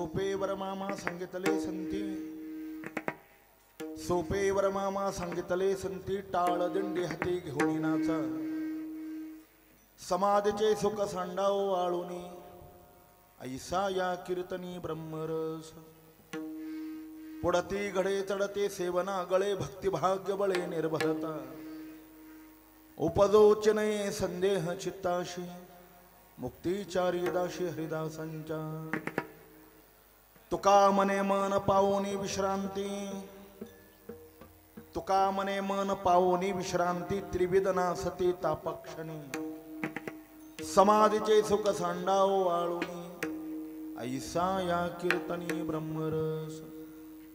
सोपेवर मामा सांगितले संती सोपेवर मामा सांगितले संती टाळ दिंडी हाती घेऊन नाचा समाधीचे सुख सांडाव वाळुनी ऐसा या कीर्तनी ब्रह्मरस पुढती घडे चढते सेवना गळे भक्तिभाग्य बळे निर्भरता उपजोच नये संदेह चित्ताशी मुक्तीचारी दाशी हरिदासांच्या तुका मने मन पावोनी विश्रांती तुका मने मन पावोनी विश्रांती त्रिविधना सती तापक्षणी समाधीचे सुख सांडाव वाळुनी ऐसा या कीर्तनी ब्रह्मरस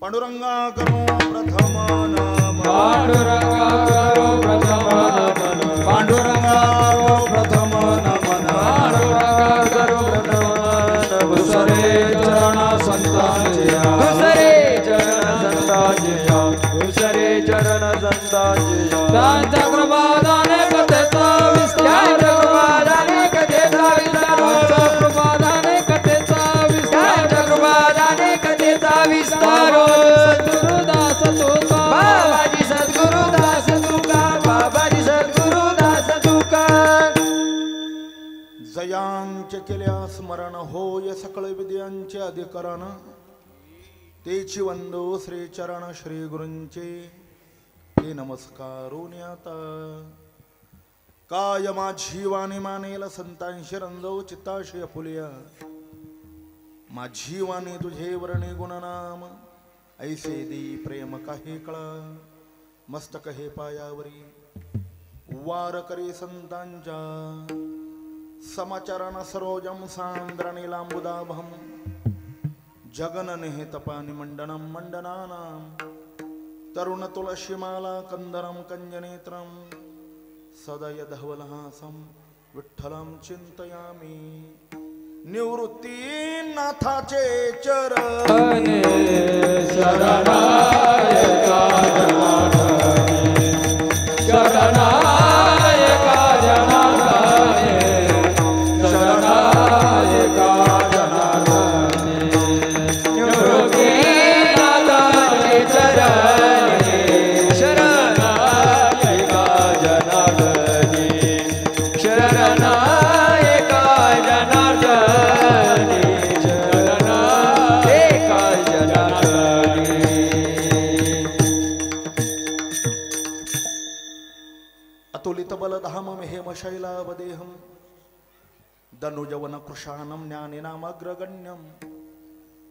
पांडुरंगा करो प्रथम नमः पांडुरंगा करो प्रथम नमः पांडुरंगा करो प्रथम नमः पांडुरंगा करो प्रथम नमः दुसरे चरण संतांचे दुसरे चरण संतांचे दुसरे चरण संतांचे त्यांच्या कृपादाने कथेचा विस्तार कृपादाने कथेचा विस्तार कृपादाने कथेचा विस्तार कृपादाने कथेचा विस्तार सद्गुरुदास तुका बाबाजी सद्गुरुदास तुका बाबाजी सद्गुरुदास तुका जयांचे केल्या स्मरण होय सकळ विद्यांचे अधिकरण तेची वंदो श्री चरण श्री गुरूंचे ते नमस्कारून आता काय माझी वाणी मानेल संतांशी रंजव चित्ताशी फुलिया माझी वाणी तुझे वर्णे गुणनाम ऐसे दी प्रेम काही कळा मस्तक हे पायावरी वार करी संतांच्या समचरण सरोजम सांद्र नीलांबुदाभम जगन निहितपानि मंडनम मंडनानां तरुण तुलसीमाला कंदरम कंजनेत्रम सदय धवलहासम विठ्ठलं चिंतयामि निवृत्ती नाथाचे चरण शरणायका जनार्दने शरणायका जनार्दने शरणायका जनार्दने निवृत्ती नाथाचे चरण शरणायका जनार्दने शरणायका जनार्दने शरणायका जनार्दने अतुलित बलधाम हेम शैलावदेहम धनुजवन कृशानम ज्ञानिनामग्रगण्यम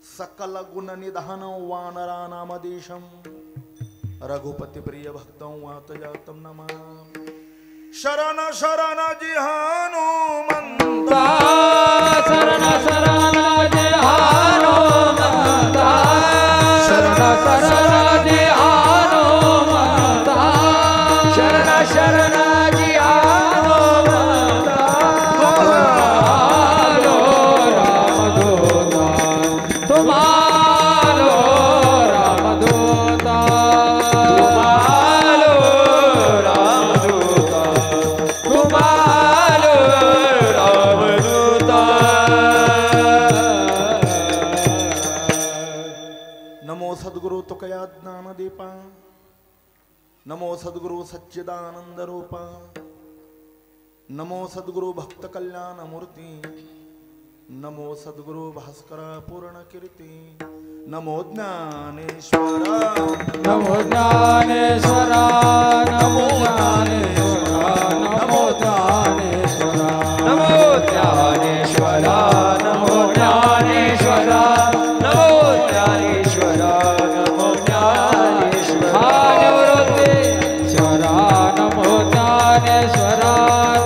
सकल गुण निधान वानरानामदेशम रघुपति प्रिय भक्तं वातजातं नमामि शरण शरण जी हनुमंता शरण शरण जी हनुमंता शरण शरण जी हनुमंता शरण शरण जी हनुमंता तुम्हारो रामदूता तुम्हारो रामदूता तुम्हारो रामदूता नमो सद्गुरु तुकया ज्ञान दीपा नमो सद्गुरु सच्चिदानंद रूपा नमो सद्गुरु भक्त कल्याण मूर्ती नमो सद्गुरु भास्करा पूर्ण कीर्ती नमो ज्ञानेश्वरा नमो ज्ञानेश्वरा नमो ज्ञानेश्वरा नमो ज्ञानेश्वरा नमो ज्ञानेश्वरा नमो ज्ञानेश्वरा नमो ज्ञानेश्वरा नमो ज्ञानेश्वरा निवृत्तीश्वरा नमो ज्ञानेश्वरा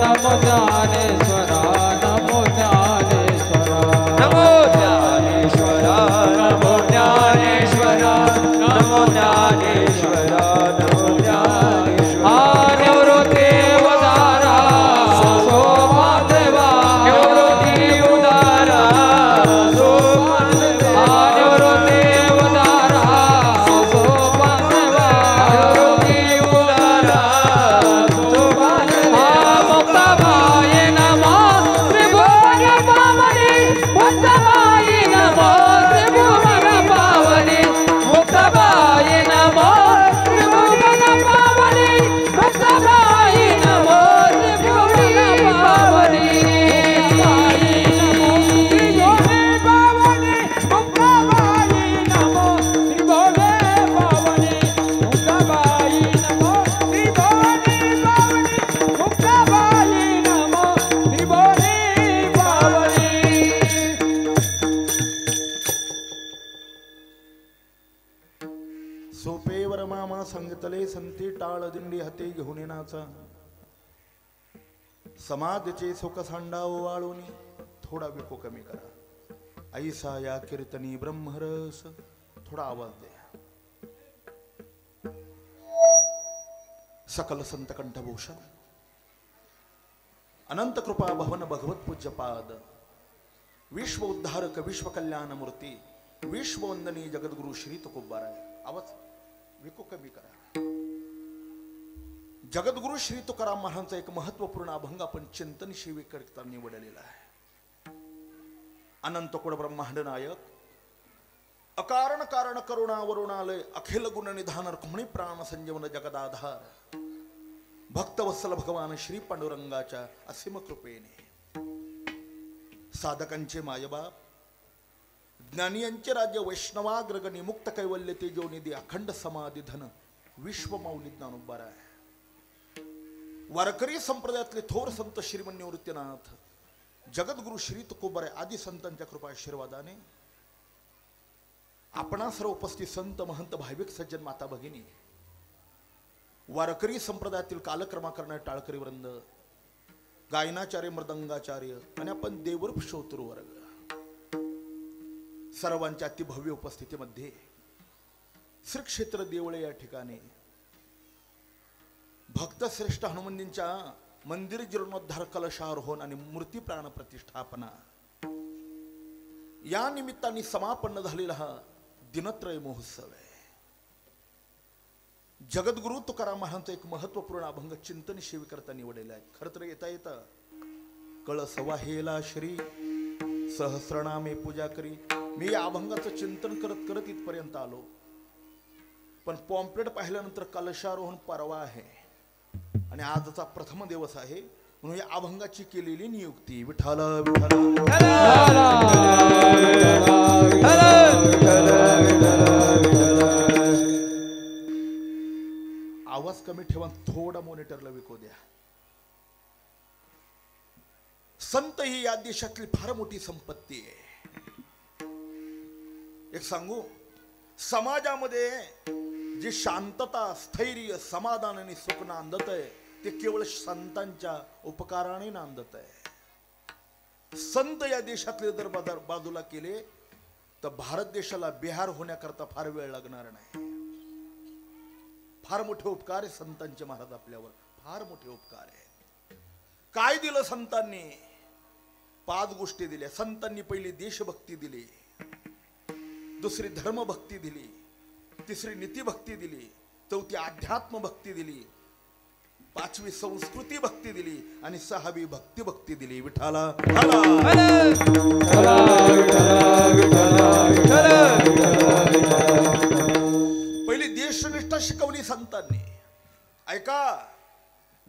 नमो ज्ञानेश्वरा नमो ज्ञानेश्वरा नमो ज्ञानेश्वरा नमो ज्ञानेश्वरा नमो ज्ञानेश्वरा नमो ज्ञानेश्वरा निवृत्ती टाळ दिंडी हाती घेऊन येण्याचा समाजचे सुख सांडाव वाळून थोडा विको कमी करा ऐसा या कीर्तनी ब्रह्मरस थोडा आवाज द्या सकल संत कंठभूषण अनंत कृपा भवन भगवत पूज्यपाद विश्व उद्धारक विश्व कल्याण मूर्ती विश्ववंदनी जगद्गुरु श्री तुकोबाराय आवाज विको कमी करा जगद्गुरु श्री तुकाराम महाराजांचा एक महत्वपूर्ण अभंग आपण चिंतन शिवी करता निवडलेला आहे अनंत कोड ब्रह्मांड नायक अकारण कारण करुणा वरुणालय अखिल गुण निधान रुक्मिणी प्राण संजीवन जगदाधार भक्तवत्सल भगवान श्री पांडुरंगाच्या असीम कृपेने साधकांचे मायबाप ज्ञानियांचे राज्य वैष्णवाग्रगणी मुक्त कैवल्य तेजोनिधी अखंड समाधी धन विश्व माऊली ज्ञानोबाराय वारकरी संप्रदायातले थोर संत श्रीमन निवृत्तीनाथ जगद्गुरु श्री तुकोबाराय आदी संतांच्या कृपा आशीर्वादाने आपणा सर्व उपस्थित संत महंत भाविक सज्जन माता भगिनी वारकरी संप्रदायातील कालक्रमा करणारे टाळकरी वृंद गायनाचार्य मृदंगाचार्य आणि आपण देवरूप श्रोतृ वर्ग सर्वांच्या अतिभव्य उपस्थितीमध्ये श्री क्षेत्र देवळे या ठिकाणी भक्तश्रेष्ठ हनुमंतींच्या मंदिर जीर्णोद्धार कलशारोहण आणि मूर्ती प्राण प्रतिष्ठापना या निमित्ताने समापन्न झालेला हा दिनत्रय महोत्सव आहे जगद्गुरु तुकाराम महाराजांचा एक महत्वपूर्ण अभंग चिंतन शिवी करता निवडलेला आहे खरं तर येता येता कळसवाहेला श्री सहस्रनामे पूजा करी मी या अभंगाचं चिंतन करत करत इथपर्यंत आलो पण पॉम्पलेट पाहिल्यानंतर कलशारोहण परवा आहे आणि आजचा प्रथम दिवस आहे म्हणून या अभंगाची केलेली नियुक्ती विठाला आवाज कमी ठेवा थोडा मॉनिटरला विको द्या संत ही या देशातली फार मोठी संपत्ती आहे एक सांगू समाजामध्ये जी शांतता स्थैर्य समाधान आणि सुख नांदत आहे ते केवळ संतांच्या उपकाराने नांदत आहे संत या देशातले जर बाजूला केले तर भारत देशाला बिहार होण्याकरता फार वेळ लागणार नाही फार मोठे उपकार आहे संतांचे महाराज आपल्यावर फार मोठे उपकार आहे काय दिलं संतांनी 5 गोष्टी दिल्या संतांनी पहिली देशभक्ती दिली दुसरी धर्मभक्ती दिली तिसरी नीतिभक्ती दिली चौथी अध्यात्म भक्ती दिली 5वी संस्कृती भक्ती दिली आणि 6वी भक्ती दिली विठाला पहिली देशनिष्ठा शिकवली संतांनी ऐका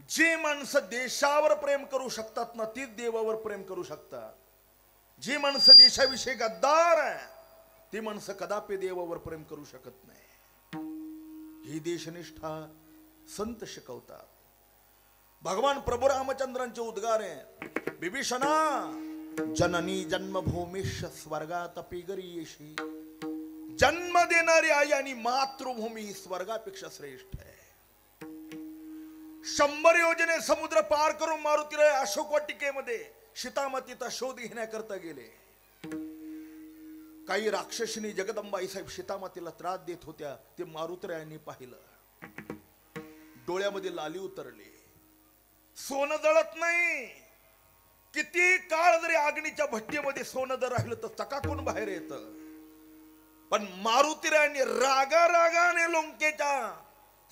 जे माणसं देशावर प्रेम करू शकतात ना तीच देवावर प्रेम करू शकतात जी माणसं देशाविषयी गद्दार आहे ती माणसं कदापि देवावर प्रेम करू शकत नाही ही देशनिष्ठा संत शिकवतात भगवान प्रभू रामचंद्रांचे उद्गार आहे विभीषणा जननी जन्मभूमीश स्वर्गात पिगरीयशी जन्म देणारी आई आणि मातृभूमी स्वर्गापेक्षा श्रेष्ठ आहे 100 योजने समुद्र पार करून मारुतीराय अशोक वाटिकेमध्ये सीतामातीचा शोध घेण्याकरता गेले काही राक्षसिनी जगदंबाई साहेब सीतामातीला त्रास देत होत्या ते मारुतीरायांनी पाहिलं डोळ्यामध्ये लाली उतरली सोनं जळत नाही किती काळ जरी अग्नीच्या भट्टीमध्ये सोनं जर राहिलं तर चकाकून बाहेर येतं पण मारुतीरायांनी रागाने लंकेच्या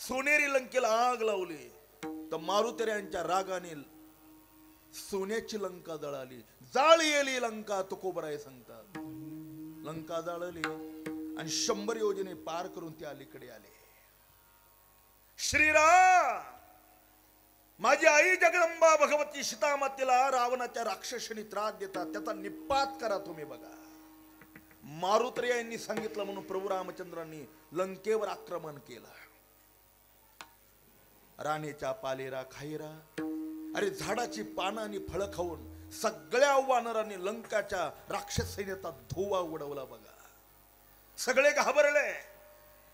सोनेरी लंकेला आग लावली तर मारुतीरायांच्या रागाने सोन्याची लंका जळाली जाळली लंका तुकोबराय सांगतात लंका जाळली आणि 100 योजने पार करून ते अलीकडे आले श्रीराम माझी आई जगदंबा भगवती सीतामातेला रावणाच्या राक्षसांनी त्रास देतात त्याचा निपात करा तुम्ही बघा मारुती यांनी सांगितलं म्हणून प्रभू रामचंद्रांनी लंकेवर आक्रमण केलं राणीच्या पालेरा खाईरा अरे झाडाची पानं आणि फळं खाऊन सगळ्या वानरांनी लंकाच्या राक्षस सैन्याचा धुवा उडवला बघा सगळे घाबरले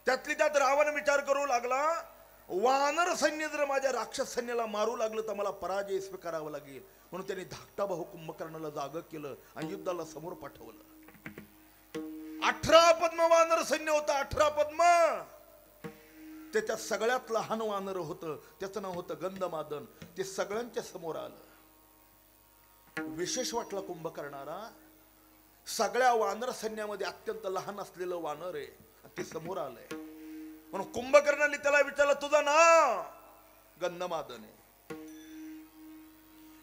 त्यातली त्यात रावण विचार करू लागला वानर सैन्य जर माझ्या राक्षस सैन्याला मारू लागलं तर मला पराजय स्वीकारावा लागेल, म्हणून त्यांनी धाकटा भाऊ कुंभकर्णाला जाग केलं आणि युद्धाला समोर पाठवलं. 18 पद्म वानर सैन्य होतं. 18 पद्म. त्याच्या सगळ्यात लहान वानर होतं, त्याचं नाव होतं गंधमादन. ते सगळ्यांच्या समोर आलं. विशेष वाटलं कुंभकर्णाला, सगळ्या वानर सैन्यामध्ये अत्यंत लहान असलेलं वानर आहे, ते समोर आलंय. म्हणून कुंभकर्णाने त्याला विचारलं, तुझं नाव? गंधमादन आहे.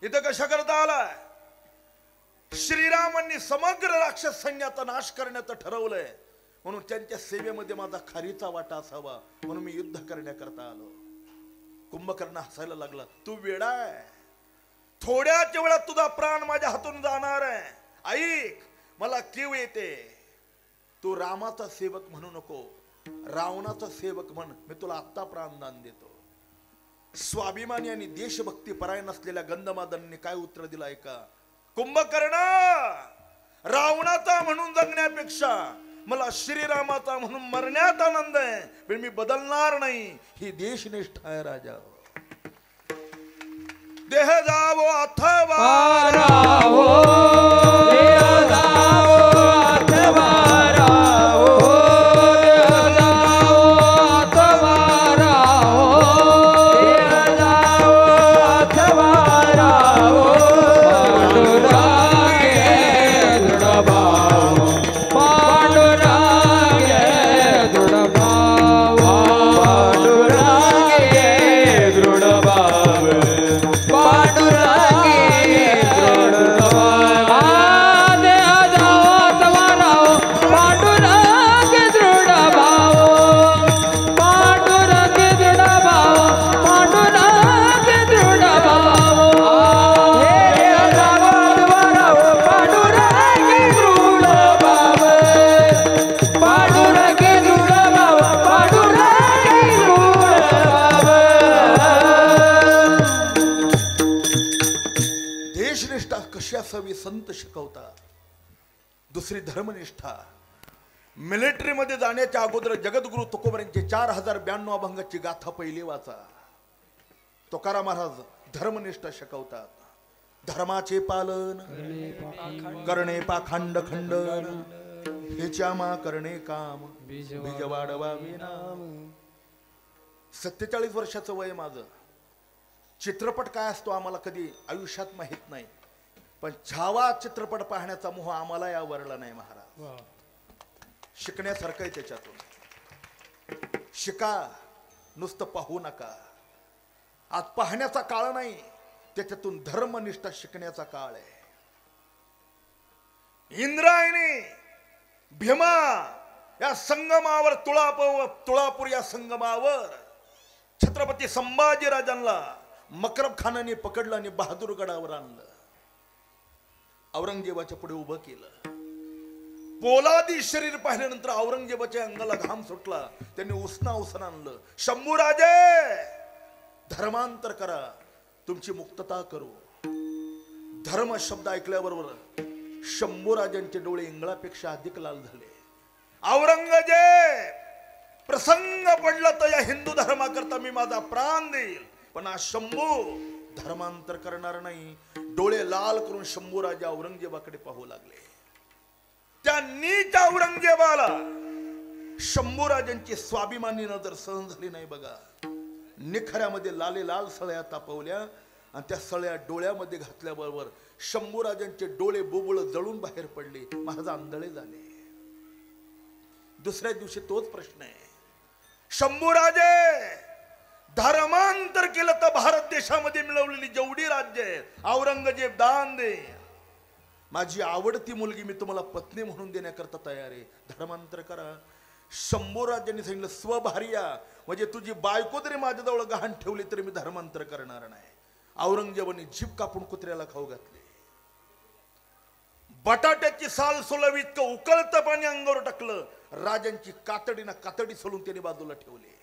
इथं कशा करता आलाय? श्रीरामांनी समग्र राक्षस सैन्याचा नाश करण्याचं ठरवलंय, म्हणून त्यांच्या सेवेमध्ये माझा खारीचा वाटा असावा, म्हणून मी युद्ध करण्याकरता आलो. कुंभकर्ण हसायला लागला, तू वेडा आहे, थोड्याच वेळात तुझा प्राण माझ्या हातून जाणार आहे. ऐक, मला कीव येते. तू रामाचा सेवक म्हणू नको, रावणाचा सेवक म्हण, मी तुला आत्ता प्राणदान देतो. स्वाभिमानी आणि देशभक्ती परायण असलेल्या गंधमादनने काय उत्तर दिलं ऐका. कुंभकर्ण, रावणाचा म्हणून जगण्यापेक्षा मला श्रीरामाचा म्हणून मरण्यात आनंद आहे, पण मी बदलणार नाही. ही देशनिष्ठा आहे राजा. देह जावो अथवा रावो, देह जावो अथवा रावो, देह जावो अथवा रावो, देह जावो अथवा रावो. पांडुरंगे दृढ भाव, पांडुरंगे दृढ भाव, पांडुरंगे दृढ भाव, पांडुरंगे दृढ भाव. देह जावो अथवा रावो, पांडुरंगे दृढ भाव, पांडुरंगे दृढ भाव, पांडुरंगे दृढ भाव. देह जावो अथवा रावो, पांडुरंगे दृढ भाव, पांडुरंगे दृढ भाव, पांडुरंगे दृढ भाव. देशनिष्ठा कशी असावी संत शिकवतात. दुसरी धर्मनिष्ठा. मिलिटरी मध्ये जाण्याच्या अगोदर जगद्गुरु तुकोबारांची 4092 अभंगाची गाथा पहिली वाचा. तुकाराम महाराज धर्मनिष्ठा शिकवतात. धर्माचे पालन करणे पाखंड खंडन, हेच्या मा करणे काम, बीज वाढवावे नाम. 47 वर्षाचं वय माझं. चित्रपट काय असतो आम्हाला कधी आयुष्यात माहित नाही, पण छावा चित्रपट पाहण्याचा मोह आम्हाला यावरला नाही महाराज. शिकण्यासारखं आहे त्याच्यातून. शिका, नुसतं पाहू नका. आज पाहण्याचा काळ नाही, त्याच्यातून धर्मनिष्ठा शिकण्याचा काळ आहे. इंद्रायणी भीमा या संगमावर, तुळापूर या संगमावर छत्रपती संभाजीराजांना मकरब खानाने पकडलं आणि बहादूरगडावर आणलं. औरंगजेबाच्या पुढे उभं केलं. पोलादी शरीर पाहिल्यानंतर औरंगजेबाच्या अंगाला घाम सुटला. त्यांनी उसना आणलं. शंभूराजे, धर्मांतर करा, तुमची मुक्तता करू. धर्म शब्द ऐकल्याबरोबर शंभूराजांचे डोळे इंगळापेक्षा अधिक लाल झाले. औरंगजेब, प्रसंग पडला तर या हिंदू धर्माकरता मी माझा प्राण देईल, पण हा शंभू धर्मांतर करणार नाही. डोळे लाल करून शंभूराजा औरंगजेबाकडे पाहू लागले. त्या नीच औरंगजेबाला शंभूराजांची स्वाभिमानी नजर सहन झाली नाही बघा. निखऱ्यामध्ये लाले लाल सळ्या तापवल्या आणि त्या सळ्या डोळ्यामध्ये घातल्याबरोबर शंभूराजांचे डोळे बुबुळ जळून बाहेर पडले. महाराज आंधळे झाले. दुसऱ्या दिवशी तोच प्रश्न आहे. शंभूराजे, धर्मांतर केलं तर भारत देशामध्ये मिळवलेली जेवढी राज्य आहे औरंगजेब दान दे. माझी आवडती मुलगी मी तुम्हाला पत्नी म्हणून देण्याकरता तयार आहे, धर्मांतर करा. शंभूराजांनी सांगितलं, स्वभार्या म्हणजे तुझी बायको तरी माझ्याजवळ गहाण ठेवली तरी मी धर्मांतर करणार नाही. औरंगजेबाने जीभ कापून कुत्र्याला खाऊ घातले. बटाट्याची साल सोलावी इतकं उकळतं पाणी अंगावर टाकलं. राजांची कातडीना कातडी सोलून त्याने बाजूला ठेवले.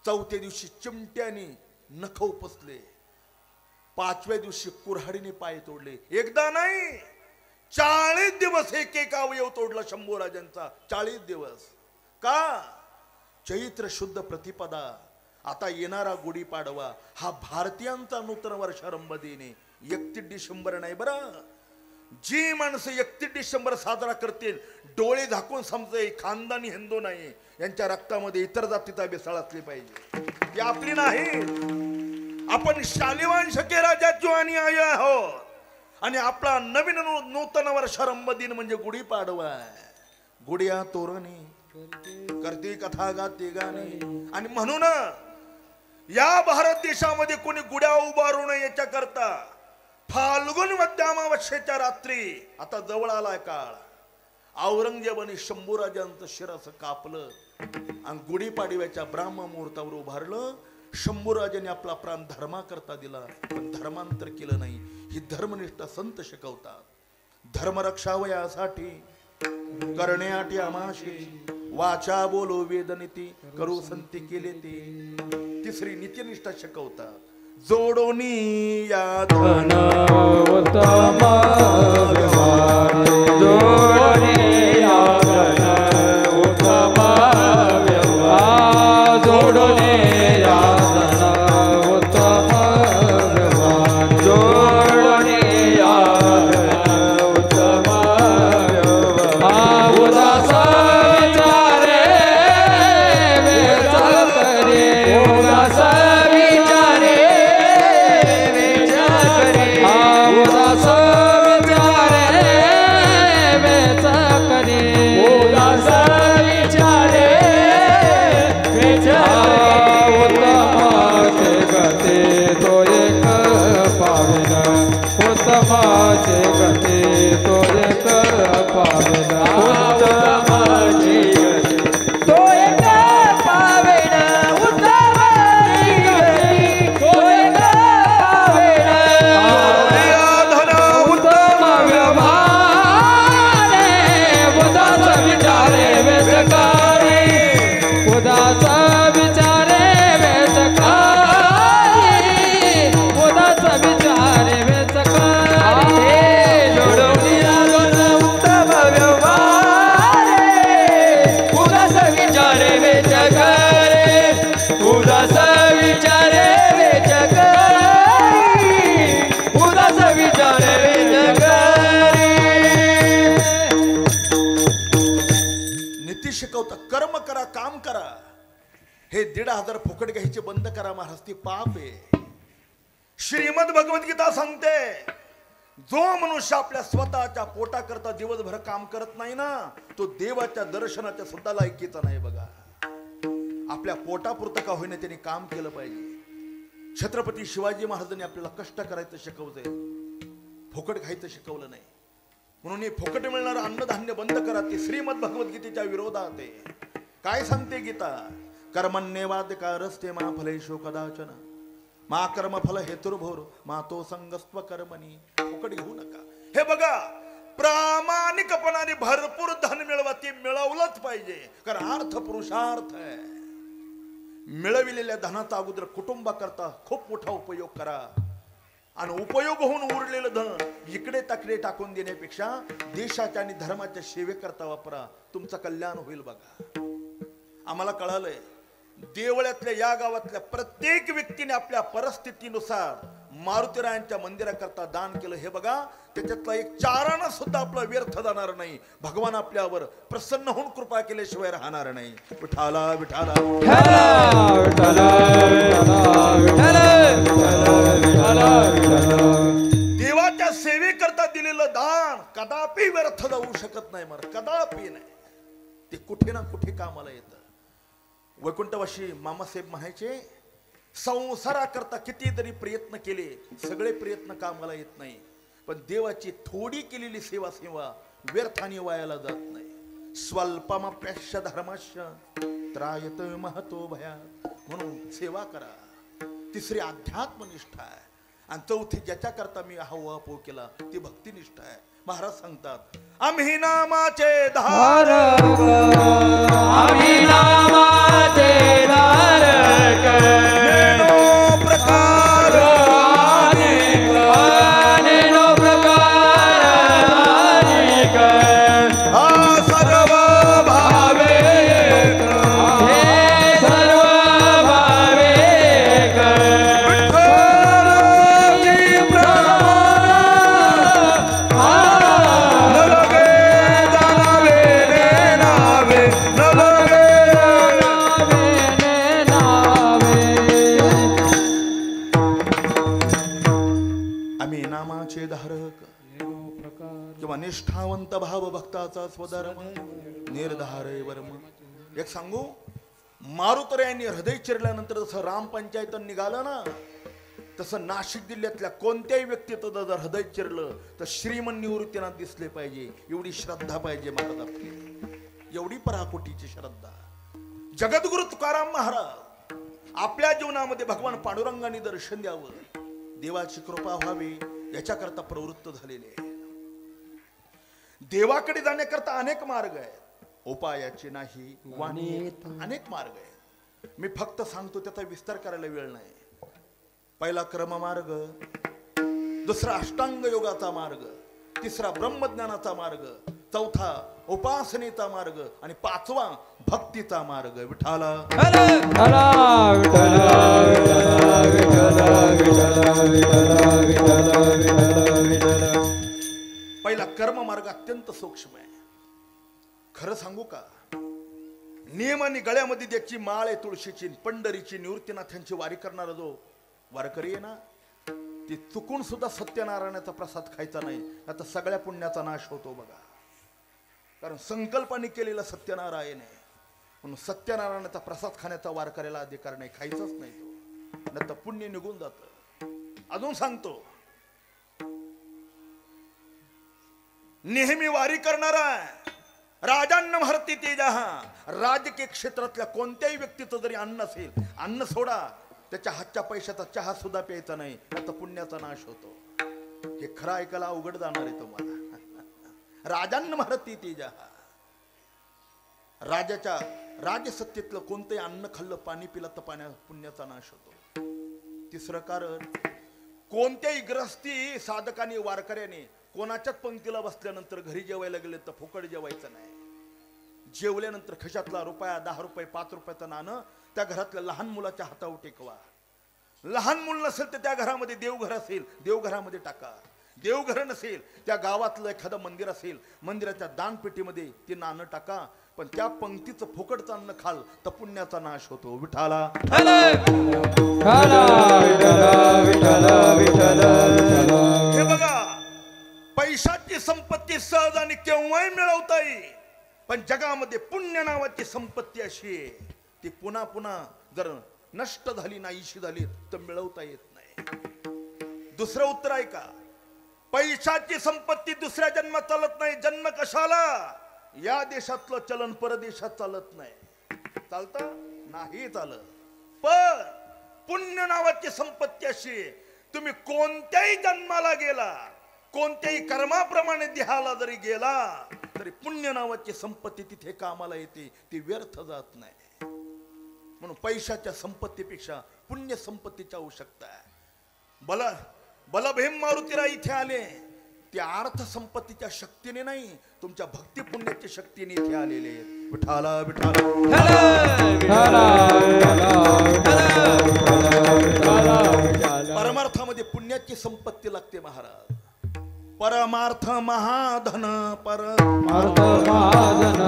चौथ्या दिवशी चिमट्याने नख उपसले. 5व्या दिवशी कुऱ्हाडीने पाय तोडले. एकदा नाही, 40 दिवस एक अवयव तोडला शंभूराजांचा. 40 दिवस का? चैत्र शुद्ध प्रतिपदा आता येणारा गुढीपाडवा हा भारतीयांचा नूतन वर्षारंभ दिन आहे. 31 डिसेंबर नाही बरं. जी माणसं 31 डिसेंबर साजरा करतील डोळे झाकून समजे खानदानी हिंदू नाही, यांच्या रक्तामध्ये इतर जातीचा बेसाळ असली पाहिजे. ती आपली नाही. आपण शालिवान शके राजाची आणि आय आहोत आणि आपला नवीन नूतन वर्षारंभ दिन म्हणजे गुढीपाडवा. गुढिया तोरणी करते कथा गाते गाणे. आणि म्हणून या भारत देशामध्ये कोणी गुढ्या उभारू नये याच्या करता फाल्गुन मध्य अमावस्येच्या रात्री आता जवळ आलाय काळ, औरंगजेबाने शंभूराजांचं शिरस कापलं आणि गुढीपाडव्याच्या ब्राह्म मुहूर्तावर उभारलं. शंभूराजाने आपला प्राण धर्माकरता दिला, पण धर्मांतर केलं नाही. ही धर्मनिष्ठ संत शिकवतात. धर्मरक्षावयासाठी करण्याटी आमाशी वाचा बोलो वेदनीती करू संती केले ते. तिसरी नित्यनिष्ठा शिकवतात. जोडोनी या धन उत्तम व्यवहार, जोडोनी या धन उत्तम व्यवहार, जोडोनी या धन उत्तम व्यवहार, जोडोनी या धन उत्तम व्यवहार. उदास विचारे वेचा करे, उदास विचारे उदास विचारे वेचा करे, उदास विचारे वेचा करे. उत्तमाचे गते तो एक पावेन, उत्तमाचे गते तो एक पावेन, उत्तमाची गते तो एक पावेन, उत्तमाची गते तो एक पावेन. उत्तम व्यवहार उदास विचारे वेचकारी, उदास विचारे वेचकारी, उदास विचारे वेचकारी. जोडोनी उत्तम व्यवहार उदास विचारे वेचकारी, उदास विचारे वेचकारी, उदास विचारे वेचकारी. नीती शिकवतात. कर्म करा, काम करा. हे 1,500 फुकट घ्यायचे बंद करा महाराज, ती पाप आहे. श्रीमद भगवद्गीता सांगते, जो मनुष्य आपल्या स्वतःच्या पोटाकरता दिवसभर काम करत नाही ना, तो देवाच्या दर्शनाच्या सुद्धा लायकीचा नाही. बघा, आपल्या पोटापुरतं का होईना त्यांनी काम केलं पाहिजे. छत्रपती शिवाजी महाराजांनी आपल्याला कष्ट करायचं शिकवलंय, फुकट खायचं शिकवलं नाही. म्हणून हे फुकट मिळणारं अन्नधान्य बंद करा. ती श्रीमद भगवद्गीतेच्या विरोधात आहे. काय सांगते गीता? कर्मण्येवाधिकारस्ते मा फलेषु कदाचन मा कर्मफल हेतुर्भोर मा तो संगस्त्व कर्मणी. फुकट घेऊ नका. हे बघा, प्रामाणिकपणाने भरपूर धन मिळवा, ते मिळवलंच पाहिजे, कारण अर्थ पुरुषार्थ आहे. मिळविलेल्या धनाचा अगोदर कुटुंबाकरता खूप मोठा उपयोग करा आणि उपयोग होऊन उरलेलं धन इकडे तकडे टाकून देण्यापेक्षा देशाच्या आणि धर्माच्या सेवेकरता वापरा. तुमचं कल्याण होईल. बघा, आम्हाला कळालंय देवळातल्या या गावातल्या प्रत्येक व्यक्तीने आपल्या परिस्थितीनुसार मारुतीरायांच्या मंदिराकरता दान केलं. हे बघा, त्याच्यातला एक चाराना सुद्धा आपला व्यर्थ जाणार नाही. भगवान आपल्यावर प्रसन्न होऊन कृपा केल्याशिवाय राहणार नाही. विठाला विठाला देवाच्या सेवेकरता दिलेलं दान कदापि व्यर्थ जाऊ शकत नाही. मर कदापि नाही. ते कुठे ना कुठे कामाला येतं. वैकुंठवासी मामासाहेब म्हणायचे, संसाराकरता किती तरी प्रयत्न केले, सगळे प्रयत्न कामाला येत नाही, पण देवाची थोडी केलेली सेवा व्यर्थाने वायाला जात नाही. स्वल्पमप्यश्य धर्मश्य त्रायत महतो भयात. म्हणून सेवा करा. तिसरी अध्यात्मनिष्ठा आहे आणि चौथी ज्याच्याकरता मी हावभाव केला ती भक्तिनिष्ठा आहे. महाराज सांगतात, आम्ही नामाचे धारक, आम्ही नामाचे धारक, नेनो प्रकार अनेक, नेनो प्रकार अनेक, हा सर्व भावे हे सर्व भावे निष्ठावंत भाव भक्ताचा स्वधर्म निर्धारय वर्म. एक सांगू, मारुतर यांनी हृदय चिरल्यानंतर जसं राम पंचायत निघालं ना, तसं नाशिक जिल्ह्यातल्या कोणत्याही व्यक्तीचं जर हृदय चिरलं तर श्रीमन निवृत्तीनाथ दिसले पाहिजे. एवढी श्रद्धा पाहिजे महाराज आपली, एवढी पराकोटीची श्रद्धा. जगद्गुरु तुकाराम महाराज आपल्या जीवनामध्ये भगवान पांडुरंगाने दर्शन द्यावं, देवाची कृपा व्हावी याच्याकरता प्रवृत्त झालेले आहे. देवाकडे जाण्याकरता अनेक मार्ग आहेत, उपायाचे नाही वाणी अनेक मार्ग आहेत. मी फक्त सांगतो, त्याचा विस्तार करायला वेळ नाही. पहिला क्रम मार्ग, दुसरा अष्टांग योगाचा मार्ग, तिसरा ब्रह्मज्ञानाचा मार्ग, चौथा उपासनेचा मार्ग आणि पाचवा भक्तीचा मार्ग. विठाला पहिला कर्म मार्ग अत्यंत सूक्ष्म आहे. खरं सांगू का, नियम आणि गळ्यामध्ये ज्याची माळ आहे तुळशीची, पंढरीची, निवृत्तीनाथांची वारी करणारा जो वारकरी आहे ना, ती चुकून सुद्धा सत्यनारायणाचा प्रसाद खायचा नाही, आता सगळ्या पुण्याचा नाश होतो बघा. कारण संकल्पाने केलेला सत्यनारायण आहे, म्हणून सत्यनारायणाचा प्रसाद खाण्याचा वारकऱ्याला अधिकार नाही, खायचाच नाही तो, नाही तर पुण्य निघून जात. अजून सांगतो, नेहमी वारी करणारा राजान्न भरती तेजहा, राजकीय क्षेत्रातल्या कोणत्याही व्यक्तीचं जरी अन्न असेल, अन्न सोडा, त्याच्या हातच्या पैशाचा चहा सुद्धा प्यायचा नाही, आता पुण्याचा नाश होतो. हे खरं ऐकायला अवघड जाणार आहे तुम्हाला. राजान्न भरती तेजहा, राजाच्या राजसत्तेतलं कोणतंही अन्न खाल्लं, पाणी पिलं तर पुण्याचा नाश होतो. तिसरं कारण, कोणत्याही ग्रस्ती साधकाने वारकऱ्याने कोणाच्याच पंक्तीला बसल्यानंतर घरी जेवायला गेले तर फुकट जेवायचं नाही. जेवल्यानंतर खिशातला रुपया, 10 रुपये, 5 रुपयाचं नाणं त्या घरातल्या लहान मुलाच्या हातावर टेकवा. लहान मूल नसेल तर त्या घरामध्ये देवघर असेल, देवघरामध्ये टाका. देवघर नसेल, त्या गावातलं एखादं मंदिर असेल, मंदिराच्या दानपेटीमध्ये ते नाणं टाका. पण त्या पंक्तीचं फुकटचं अन्न खाल तर पुण्याचा नाश होतो. विठाला हे बघा, पैशाची संपत्ती सहज आणि केव्हाही मिळवता येईल, पण जगामध्ये पुण्य नावाची संपत्ती अशी आहे, ती पुन्हा पुन्हा जर नष्ट झाली, नाहीशी झाली तर मिळवता येत नाही. दुसरं उत्तर आहे का, पैशाची संपत्ती दुसऱ्या जन्मात चालत नाही. जन्म कशाला, या देशातलं चलन परदेशात चालत नाही. चालतं नाही चालत. पण पुण्य नावाची संपत्ती अशी आहे, तुम्ही कोणत्याही जन्माला गेला, कोणत्याही कर्माप्रमाणे देहाला जरी गेला तरी पुण्य नावाची संपत्ती तिथे कामाला येते, ती व्यर्थ जात नाही. म्हणून पैशाच्या संपत्तीपेक्षा पुण्य संपत्तीची आवश्यकता आहे. बलभीम मारुतीराव इथे आले, त्या अर्थ संपत्तीच्या शक्तीने नाही, तुमच्या भक्ती पुण्याच्या शक्तीने इथे आलेले आहेत. विठाला विठाला परमार्थामध्ये पुण्याची संपत्ती लागते महाराज. परमार्थ महाधन, परमार्थ महाधन,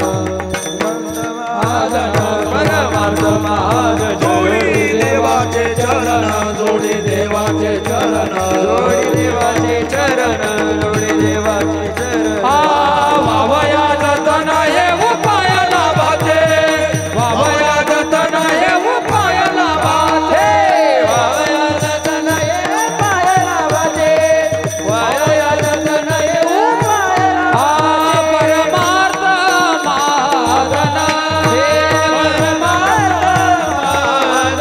परमार्थ महाधन, जोडी देवाचे चरण, जोडी देवाचे चरण, जोडी देवाचे चरण, जोडी देवाचे चरण. वावया जतन हे उपाय लाभाचे, वावया जतन हे उपाय लाभाचे, वावया जतन हे उपाय लाभाचे, वावया जतन हे उपाय लाभाचे. परमार्थ महाधन, हे परमार्थ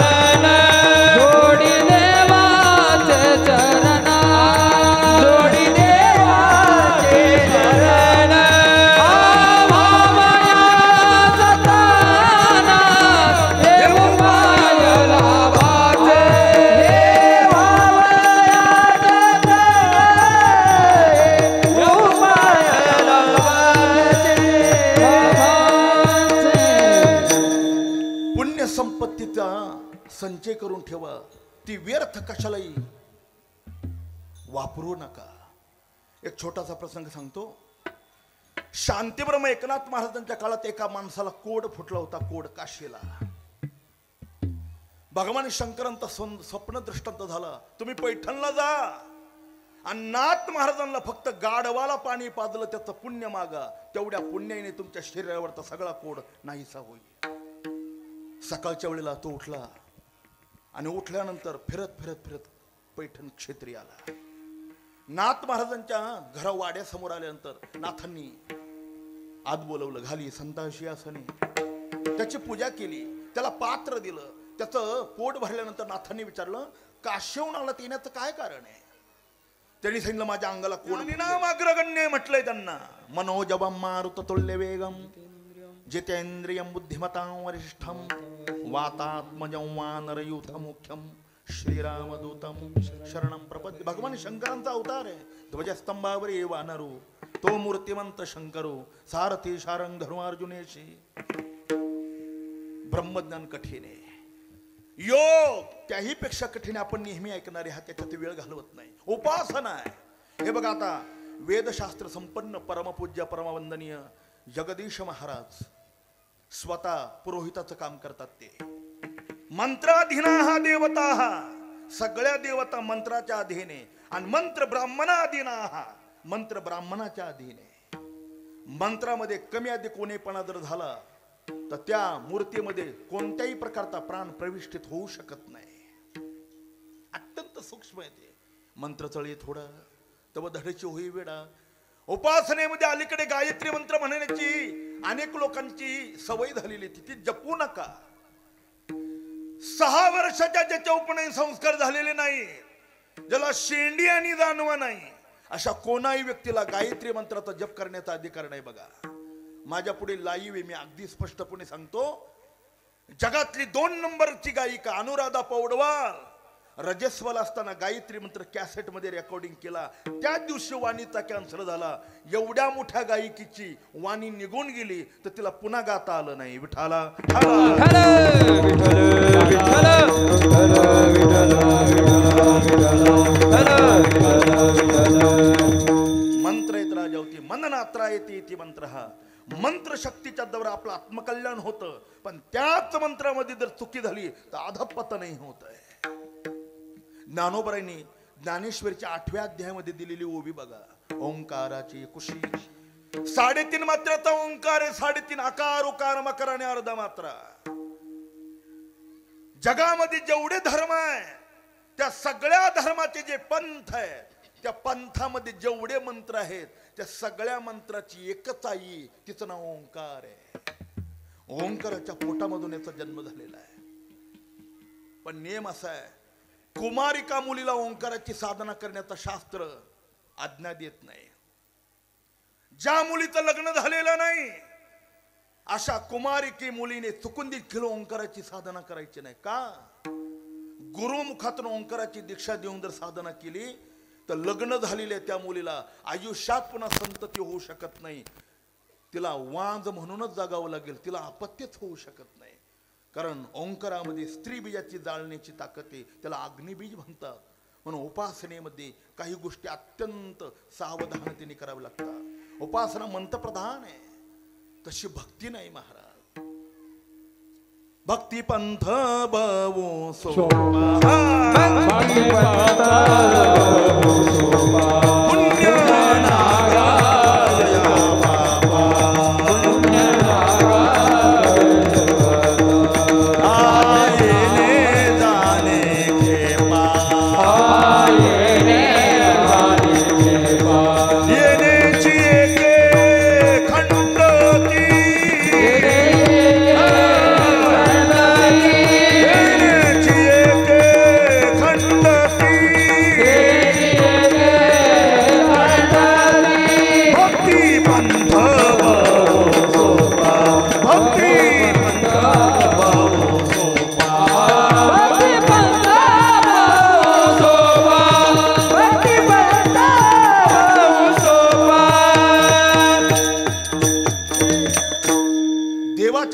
महाधन, जोडी देवाचे चरण, जोडी देवाचे चरण. वावया जतन हे उपाय लाभाचे, वावया पुण्य संपत्तीचा संचय करून ठेवा, ती व्यर्थ कशालाही वापरू नका. एक छोटासा प्रसंग सांगतो. शांतीब्रह्म एकनाथ महाराजांच्या काळात एका माणसाला कोड फुटला होता, कोड काशीला. भगवान शंकरांचा स्वप्न दृष्टांत झाला, तुम्ही पैठणला जा, आणि नाथ महाराजांना फक्त गाढवाला पाणी पाजलं त्याचं पुण्य मागा, तेवढ्या पुण्याने तुमच्या शरीरावरचा सगळा कोड नाहीसा होईल. सकाळच्या वेळेला तो उठला आणि उठल्यानंतर फिरत फिरत फिरत पैठण क्षेत्री आला. नाथ महाराजांच्या घरा वाड्यासमोर आल्यानंतर नाथांनी आत बोलवलं, घाली संताशी आसने, त्याची पूजा केली, त्याला पात्र दिलं. त्याचं पोट भरल्यानंतर नाथांनी विचारलं, काश्यवनाला येण्याचं काय कारण आहे? त्यांनी सांगितलं, माझ्या अंगाला कोण नाम अग्रगण्य म्हटलंय त्यांना. मनोजवम मारुत तुल्य वेगम जितेंद्रियम बुद्धिमतां वरिष्ठम वातात्मजं वानरयूथ मुख्यम श्रीरामदूतम शरणम प्रपद्य. भगवान शंकरांचा अवतार आहे. ध्वजस्तंभावर ये वानरू तो मूर्तिमंत शंकरू सारथी शारंग धर्मार्जुनेशी. ब्रह्मज्ञान कठीण आहे, योग त्याही पेक्षा कठीण. आपण नेहमी ऐकणारे हा त्याच्यात वेळ घालवत नाही. उपासना आहे. हे बघा, आता वेदशास्त्र संपन्न परमपूज्य परमवंदनीय जगदीश महाराज स्वतः पुरोहिताचं काम करतात. ते मंत्राधीना हा देवता, सगळ्या देवता मंत्राच्या अधीन आहे. आणि मंत्र ब्राह्मणाधीना, हा मंत्र ब्राह्मणाच्या अधीन आहे. मंत्रामध्ये कमी अधिक कोणेपणा जर झाला तर त्या मूर्तीमध्ये कोणत्याही प्रकारचा प्राण प्रविष्टित होऊ शकत नाही. अत्यंत सूक्ष्म आहे ते. मंत्र चळे थोडा तव धडची होई वेडा. उपासनेमध्ये अलीकडे गायत्री मंत्र म्हणण्याची अनेक लोकांची सवय झालेली, ती जपू नका. 6 वर्षाच्या ज्याच्या उपनयन संस्कार झालेले नाही, ज्याला शेंडी आणि जाणवा नाही, अशा कोणाही व्यक्तीला गायत्री मंत्राचा जप करण्याचा अधिकार नाही. बघा, माझ्या पुढे लाईव्ह आहे, मी अगदी स्पष्टपणे सांगतो. जगातली 2 नंबरची गायिका अनुराधा पौडवाल रजस्वल असताना गायत्री मंत्र कॅसेट मध्ये रेकॉर्डिंग केला. त्याच दिवशी वाणीचा कॅन्सर झाला. एवढ्या मोठ्या गायिकीची वाणी निघून गेली तर तिला पुन्हा गाता आलं नाही. विठाला मंत्र येत राजावती मननात्रा येते ती मंत्र. हा मंत्र शक्तीच्या द्वारा आपलं आत्मकल्याण होतं, पण त्याच मंत्रामध्ये जर चुकी झाली तर अधपतनही होत आहे. ज्ञानोबरांनी ज्ञानेश्वरीच्या 8व्या अध्यायामध्ये दिलेली ओवी बघा. ओंकाराची कुशी 3.5 मात्राचा ओंकार आहे. 3.5 आकार उकार मकर आणि अर्धा मात्रा. जगामध्ये जेवढे धर्म आहे त्या सगळ्या धर्माचे जे पंथ आहे, त्या पंथामध्ये जेवढे मंत्र आहेत त्या सगळ्या मंत्राची एकच आई, तिचं नाव ओंकार आहे. ओंकाराच्या पोटामधून याचा जन्म झालेला आहे. पण नियम असा आहे, कुमारिका मुलीला ओंकाराची साधना करण्याचा शास्त्र आज्ञा देत नाही. ज्या मुलीचं लग्न झालेलं नाही अशा कुमारिके मुलीने चुकून देखील ओंकाराची साधना करायची नाही. का? गुरुमुखातून ओंकाराची दीक्षा देऊन जर साधना केली तर लग्न झालेल्या त्या मुलीला आयुष्यात पुन्हा संतती होऊ शकत नाही. तिला वांज म्हणूनच जगावं लागेल, तिला अपत्यच होऊ शकत नाही. कारण ओंकारामध्ये स्त्री बीजाची जाळण्याची ताकद आहे, त्याला अग्निबीज म्हणतात. म्हणून उपासनेमध्ये काही गोष्टी अत्यंत सावधानतेने कराव्या लागतात. उपासना मंत्रप्रधान आहे, तशी भक्ती नाही महाराज. भक्ती पंथ बवो सोपा, पुण्य नागा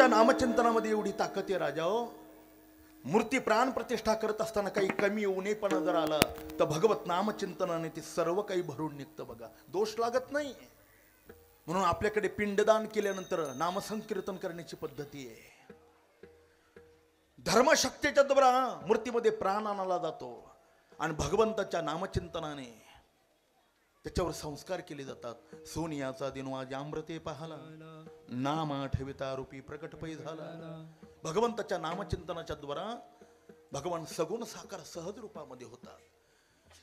नामचिंतनामध्ये एवढी ताकद आहे राजाओ. मूर्ती प्राण प्रतिष्ठा करत असताना काही कमी उणेपणा जर आला तर भगवत नामचिंतनाने ते सर्व काही भरून निघतं. बघा, दोष लागत नाही. म्हणून आपल्याकडे पिंडदान केल्यानंतर नामसंकीर्तन करण्याची पद्धती आहे. धर्मशक्तीच्या द्वारा मूर्तीमध्ये प्राण आणला जातो आणि भगवंताच्या नामचिंतनाने त्याच्यावर संस्कार केले जातात. सोनियाचा दिनवाज अमृते पाहाला, नाम आठविता रूपी प्रकट पै झाला. भगवंताच्या नामचिंतनाच्या द्वारा भगवान सगुण साकार सहज रूपामध्ये होतात.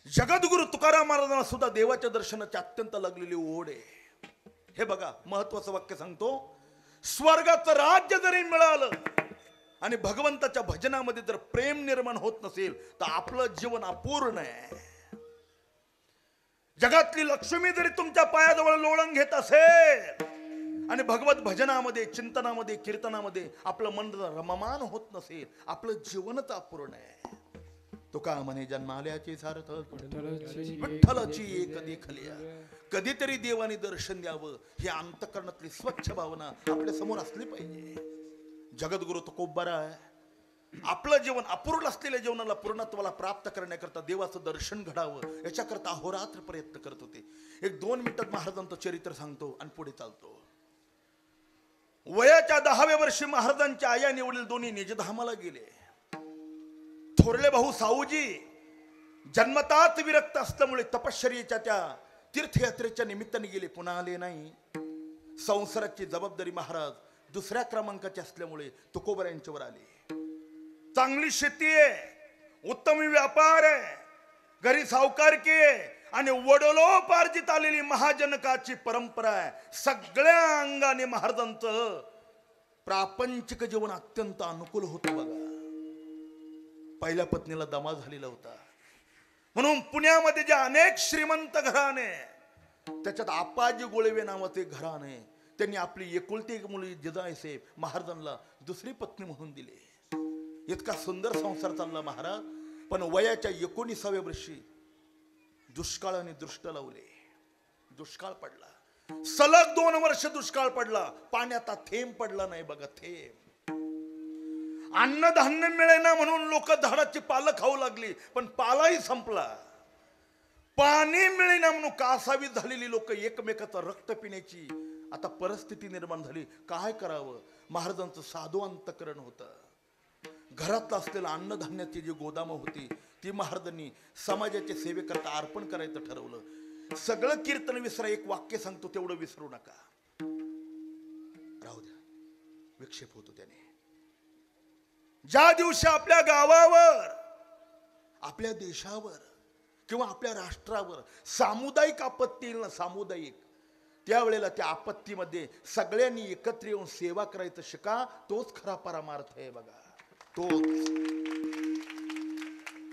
जगद्गुरु तुकाराम महाराजांना सुद्धा देवाच्या दर्शनाची अत्यंत लागलेली ओढ आहे. हे बघा महत्वाचं वाक्य सांगतो, स्वर्गाचं राज्य जरी मिळालं आणि भगवंताच्या भजनामध्ये जर प्रेम निर्माण होत नसेल तर आपलं जीवन अपूर्ण आहे. जगातली लक्ष्मी जरी तुमच्या पायाजवळ लोळण घेत असेल आणि भगवत भजनामध्ये, चिंतनामध्ये, कीर्तनामध्ये आपलं मन रममान होत नसेल, आपलं जीवनच अपूर्ण आहे. तुका म्हणे जन्माल्याचे सार्थक विठ्ठलाची एक देखलिया. कधीतरी देवाने दर्शन द्यावं ही अंतःकरणातली स्वच्छ भावना आपल्या समोर असली पाहिजे. जगद्गुरु तुकोबरा आहे, आपलं जीवन अपूर्ण असलेल्या जीवनाला पूर्णत्वाला प्राप्त करण्याकरता देवाचं दर्शन घडावं याच्याकरता अहोरात्र प्रयत्न करत होते. 1-2 मिनिटात महाराजांचं चरित्र सांगतो आणि पुढे चालतो. वयाच्या 10व्या वर्षी महाराजांच्या आया निवडील दोन्ही निजधामाला गेले. थोरले भाऊ साऊजी जन्मताच विरक्त असल्यामुळे तपश्चर्येच्या त्या तीर्थयात्रेच्या निमित्ताने गेले, पुन्हा आले नाही. संसाराची जबाबदारी महाराज दुसऱ्या क्रमांकाची असल्यामुळे तुकोबरा यांच्यावर आले. चांगली शेती आहे, उत्तम व्यापार आहे, घरी सावकारकी आहे आणि वडलोपार्जित आलेली महाजनकाची परंपरा आहे. सगळ्या अंगाने महाराजांचं प्रापंचिक जीवन अत्यंत अनुकूल होतं. बघा, पहिल्या पत्नीला दमा झालेला होता म्हणून पुण्यामध्ये जे अनेक श्रीमंत घराणे, त्याच्यात आपाजी गोळवे नावाचे घराणे, त्यांनी आपली एकुलती एक मुलगी जिजाईसाहेब महाराजांना दुसरी पत्नी म्हणून दिली. इतका सुंदर संसार चालला महाराज. पण वयाच्या 19व्या वर्षी दुष्काळाने दृष्ट लावले. दुष्काळ पडला, सलग 2 वर्ष दुष्काळ पडला. पाण्याचा थेंब पडला नाही. बघा, थेंब. अन्नधान्य मिळेना म्हणून लोक झाडाची पालं खाऊ लागली, पण पालाही संपला. पाणी मिळेना म्हणून कासावीस झालेली लोक एकमेकाचं रक्त पिण्याची आता परिस्थिती निर्माण झाली. काय करावं? महाराजांचं साधू अंतकरण होतं. घरातलं असलेलं अन्नधान्याची जी गोदामं होती ती महाराजांनी समाजाच्या सेवेकरता अर्पण करायचं ठरवलं. सगळं कीर्तन विसरा, एक वाक्य सांगतो तेवढं विसरू नका. राहू द्या, विक्षेप होतो त्याने. ज्या दिवशी आपल्या गावावर, आपल्या देशावर किंवा आपल्या राष्ट्रावर सामुदायिक आपत्ती येईल ना, सामुदायिक, त्यावेळेला त्या आपत्तीमध्ये सगळ्यांनी एकत्र येऊन सेवा करायचं शिका. तोच खरा परमार्थ आहे. बघा, तोच.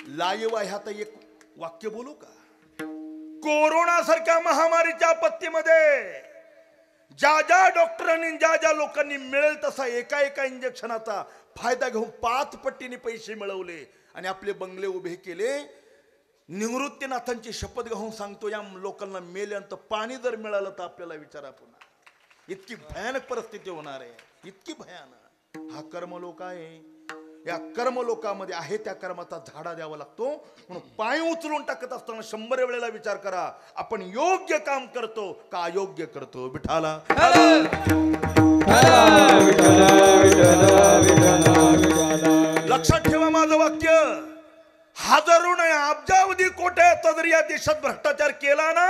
लाईव्ह आहे. आता एक वाक्य बोलू का? कोरोना सारख्या महामारीच्या आपत्तीमध्ये ज्या ज्या डॉक्टरांनी, ज्या ज्या लोकांनी मिळेल तसा एका इंजेक्शनाचा फायदा घेऊन 5 पटीने पैसे मिळवले आणि आपले बंगले उभे केले. निवृत्तीनाथांची शपथ घेऊन सांगतो, या लोकांना मेल्यानंतर पाणी जर मिळालं तर आपल्याला विचारा पुन्हा. इतकी भयानक परिस्थिती होणार आहे, इतकी भयानक. हा कर्मलोक आहे. या कर्मलोकामध्ये आहे त्या कर्माचा झाडा द्यावा लागतो. म्हणून पाय उचलून टाकत असताना 100 वेळेला विचार करा, आपण योग्य काम करतो का अयोग्य करतो. विठाला लक्षात ठेवा माझं वाक्य. हजारो नाही अब्जावधी कोट्याचा जरी या देशात भ्रष्टाचार केला ना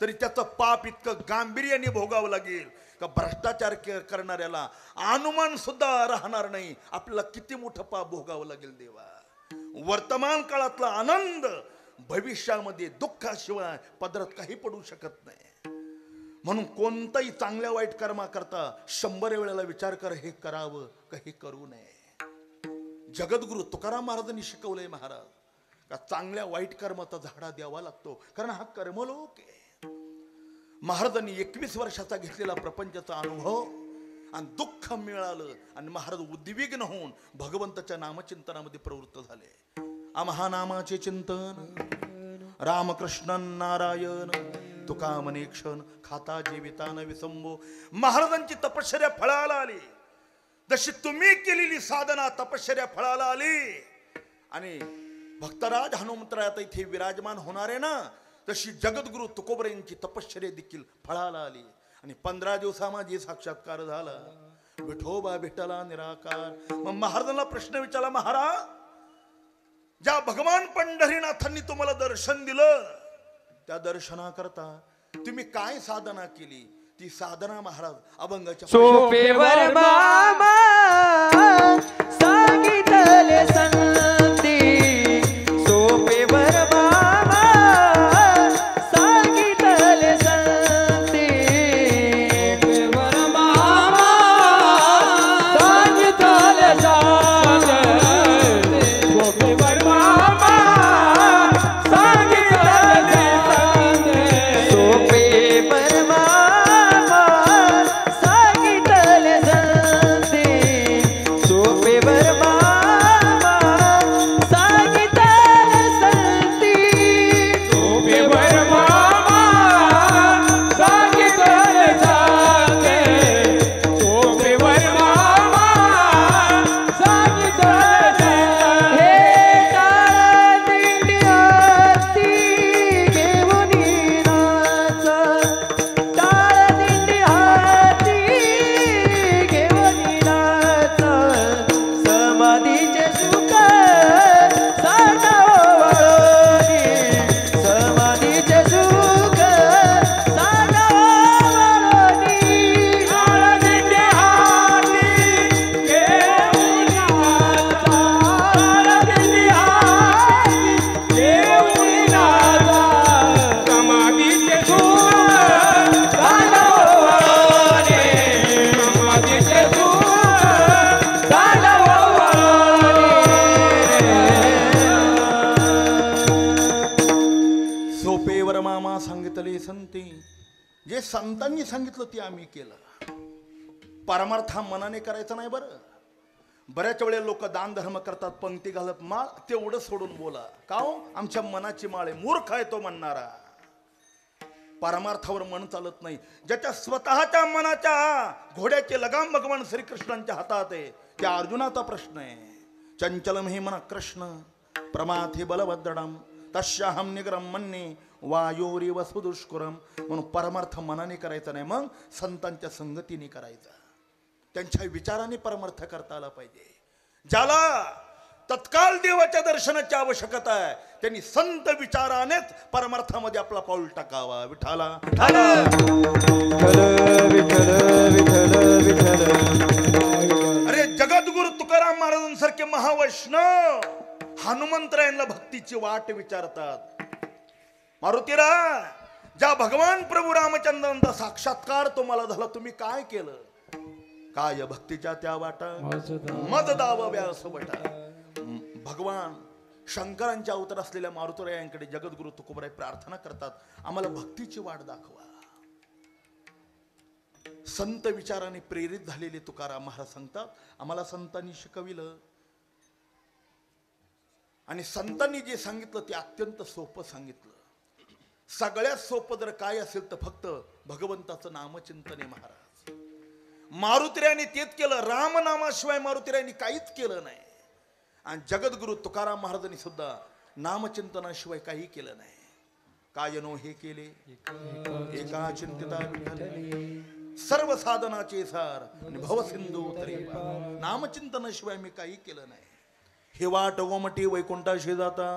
तरी त्याचं पाप इतकं गांभीर्याने भोगावं लागेल का भ्रष्टाचार करणाऱ्याला अनुमान सुद्धा राहणार नाही. आपल्याला किती मोठं पाप भोगावं लागेल देवा. वर्तमान काळातला आनंद भविष्यामध्ये दुःखाशिवाय पदरात काही पडू शकत नाही. म्हणून कोणताही चांगल्या वाईट कर्मा करता 100 वेळेला विचार कर, हे करावं का हे करू नये. जगद्गुरु तुकाराम महाराजांनी शिकवलंय महाराज का चांगल्या वाईट कर्माचा झाडा द्यावा लागतो, कारण हा कर्मलोक आहे. महाराजांनी 21 वर्षाचा घेतलेला प्रपंचाचा अनुभव आणि दुःख मिळालं आणि महाराज उद्विग्न होऊन भगवंताच्या नामचिंतनामध्ये प्रवृत्त झाले. आम्हा नामाचे चिंतन रामकृष्ण नारायण तुका मने क्षण खाता जीविता न विसंबो. महाराजांची तपश्चर्या फळाला आली. जशी तुम्ही केलेली साधना तपश्चर्या फळाला आली आणि भक्तराज हनुमंतराय इथे विराजमान होणार आहे ना, तशी जगद्गुरु तुकोबरा यांची तपश्चर्या देखील फळाला आली. आणि 15 दिवसामध्ये साक्षात्कार झाला. विठोबा भेटला निराकार. मग महाराजांना प्रश्न विचारला, महाराज ज्या भगवान पंढरीनाथांनी तुम्हाला दर्शन दिलं त्या दर्शनाकरता तुम्ही काय साधना केली ती साधना महाराज अभंगाच्या सोपेवर मामा सांगितले संती सोपेवर मामा सांगितले संती सोपेवर मामा सांगितले संती सोपेवर मामा सांगितले संती सोपेवर मामा सांगितले संती सोपेवर मामा सांगितले संती सोपेवर मामा सांगितले संती सोपेवर मामा सांगितले संती हे टाळा दिंडी घेऊन नाच टाळा दिंडी हाती घेऊन नाच समाधीचे सुख साठावळणी समाधीचे सुख साठावळणी टाळा दिंडी हाती घेऊन नाच टाळा दिंडी हाती घेऊन नाच समाधीचे सुख साठावळणी समाधीचे सुख सोपेवर मामा सांगितले संती जे संतांनी सांगितलं ते आम्ही केलं परमार्थ हा मनाने करायचा नाही बरं बऱ्याच वेळेला लोक दान धर्म करतात पंक्ती घालत माळ तेवढं सोडून बोला का हो आमच्या मनाची माळ आहे मूर्ख आहे तो म्हणणारा परमार्थावर मन चालत नाही ज्याच्या स्वतःच्या मनाच्या घोड्याचे लगाम भगवान श्रीकृष्णांच्या हातात आहे त्या अर्जुनाचा प्रश्न आहे चंचलम हे मन कृष्ण प्रमाथे बलभद्रडम तस्याहम निग्रम मन्ने वायोरी वसुदुष्कुरम म्हणून परमार्थ मनाने करायचा नाही मग संतांच्या संगतीने करायचा त्यांच्या विचाराने परमार्थ करता आला पाहिजे ज्याला तत्काल देवाच्या दर्शनाची आवश्यकता आहे त्यांनी संत विचारानेच परमार्थामध्ये आपला पाऊल टाकावा विठाला अरे जगद्गुरु तुकाराम महाराजांसारखे महावैष्णव हनुमंतरायांना भक्तीची वाट विचारतात मारुतीरा ज्या भगवान प्रभू रामचंद्रांचा साक्षात्कार तुम्हाला झाला तुम्ही काय केलं काय भक्तीच्या त्या वाटा मद दाव व्यासवटा भगवान शंकरांच्या अवतार असलेल्या मारुतीरायांकडे जगद्गुरु तुकोबराय प्रार्थना करतात आम्हाला भक्तीची वाट दाखवा संत विचाराने प्रेरित झालेले तुकाराम महाराज सांगतात आम्हाला संतांनी शिकविलं आणि संतांनी जे सांगितलं ते अत्यंत सोपं सांगितलं सगळ्यात सोपं जर काय असेल तर फक्त भगवंताचं नामचिंतन आहे महाराज मारुतीरायांनी तेच केलं रामनामाशिवाय मारुतीरायांनी काहीच केलं नाही आणि जगद्गुरु तुकाराम महाराजांनी सुद्धा नामचिंतनाशिवाय काही केलं नाही काय नो हे केले एका चिंतिता विठ्ठल सर्व साधनाचे सार भवसिंधू तरी नामचिंतनाशिवाय मी काही केलं नाही हे वाट गोमटी वैकुंठाशी जाता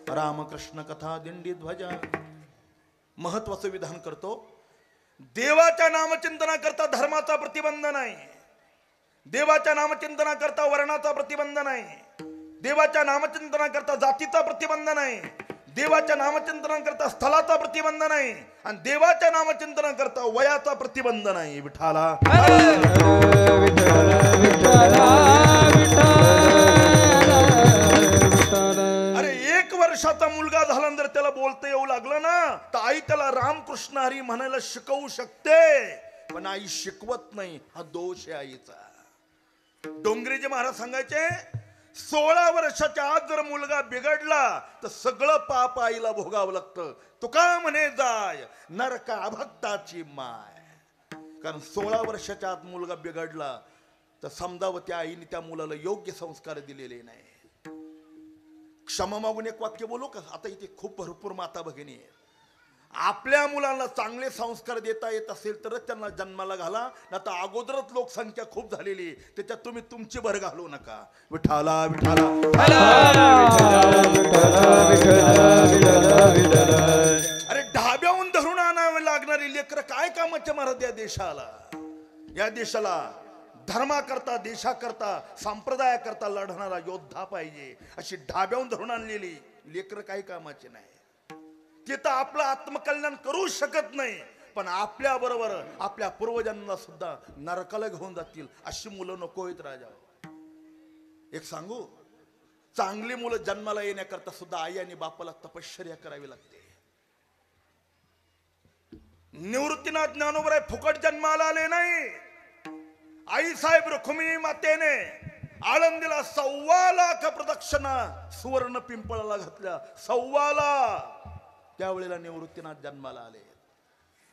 रामकृष्ण कथा दिंडी ध्वजा महत्वाचं विधान करतो देवाच्या नामचिंतना करता धर्माचा प्रतिबंध नाही देवाच्या नामचिंतना करता वर्णाचा प्रतिबंध नाही देवाच्या नामचिंतना करता जातीचा प्रतिबंध नाही देवाच्या नामचिंतना करता स्थलाचा प्रतिबंध नाही आणि देवाच्या नामचिंतना करता वयाचा प्रतिबंध नाही विठाला अरे 1 वर्षाचा मुलगा झाल्यानंतर त्याला बोलता येऊ लागलं ना तर आई त्याला रामकृष्ण हरी म्हणायला शिकवू शकते पण आई शिकवत नाही हा दोष आहे आईचा डोंगरेजी महाराज सांगायचे 16 वर्षाच्या आत जर मुलगा बिघडला तर सगळं पाप आईला भोगावं लागतं तुका म्हणे जाय नरका भक्ताची माय कारण 16 वर्षाच्या आत मुलगा बिघडला तर समजावं त्या आईने त्या मुलाला योग्य संस्कार दिलेले नाही क्षमा मागून एक वाक्य बोलू का आता इथे खूप भरपूर माता भगिनी आहेत आपल्या मुलांना चांगले संस्कार देता येत असेल तरच त्यांना जन्माला घाला नाहीतर अगोदरच लोकसंख्या खूप झालेली त्याच्यात तुम्ही तुमची भर घालू नका विठाला विठाला अरे करणारी लेकर काय कामाचे महाराज या देशाला? या देशाला धर्माकरता, देशाकरता, संप्रदायाकरता लढणारा योद्धा पाहिजे. अशी ढाब्याहून धरून आणलेली लेकर काही कामाचे नाही. ते तर आपलं आत्मकल्याण करू शकत नाही, पण आपल्या बरोबर आपल्या पूर्वजांना सुद्धा नरकाला घेऊन जातील. अशी मुलं नको आहेत राजा. एक सांगू, चांगली मुलं जन्माला येण्याकरता सुद्धा आई आणि बापाला तपश्चर्या करावी लागते. निवृत्तीनाथ ज्ञानोबराय फुकट जन्माला आले नाही. आई साहेब रुक्मिणी मातेने आळंदीला 1.25 लाख प्रदक्षिणा सुवर्ण पिंपळाला घातल्या. 1.25 लाख. त्यावेळेला निवृत्तीनाथ जन्माला आले.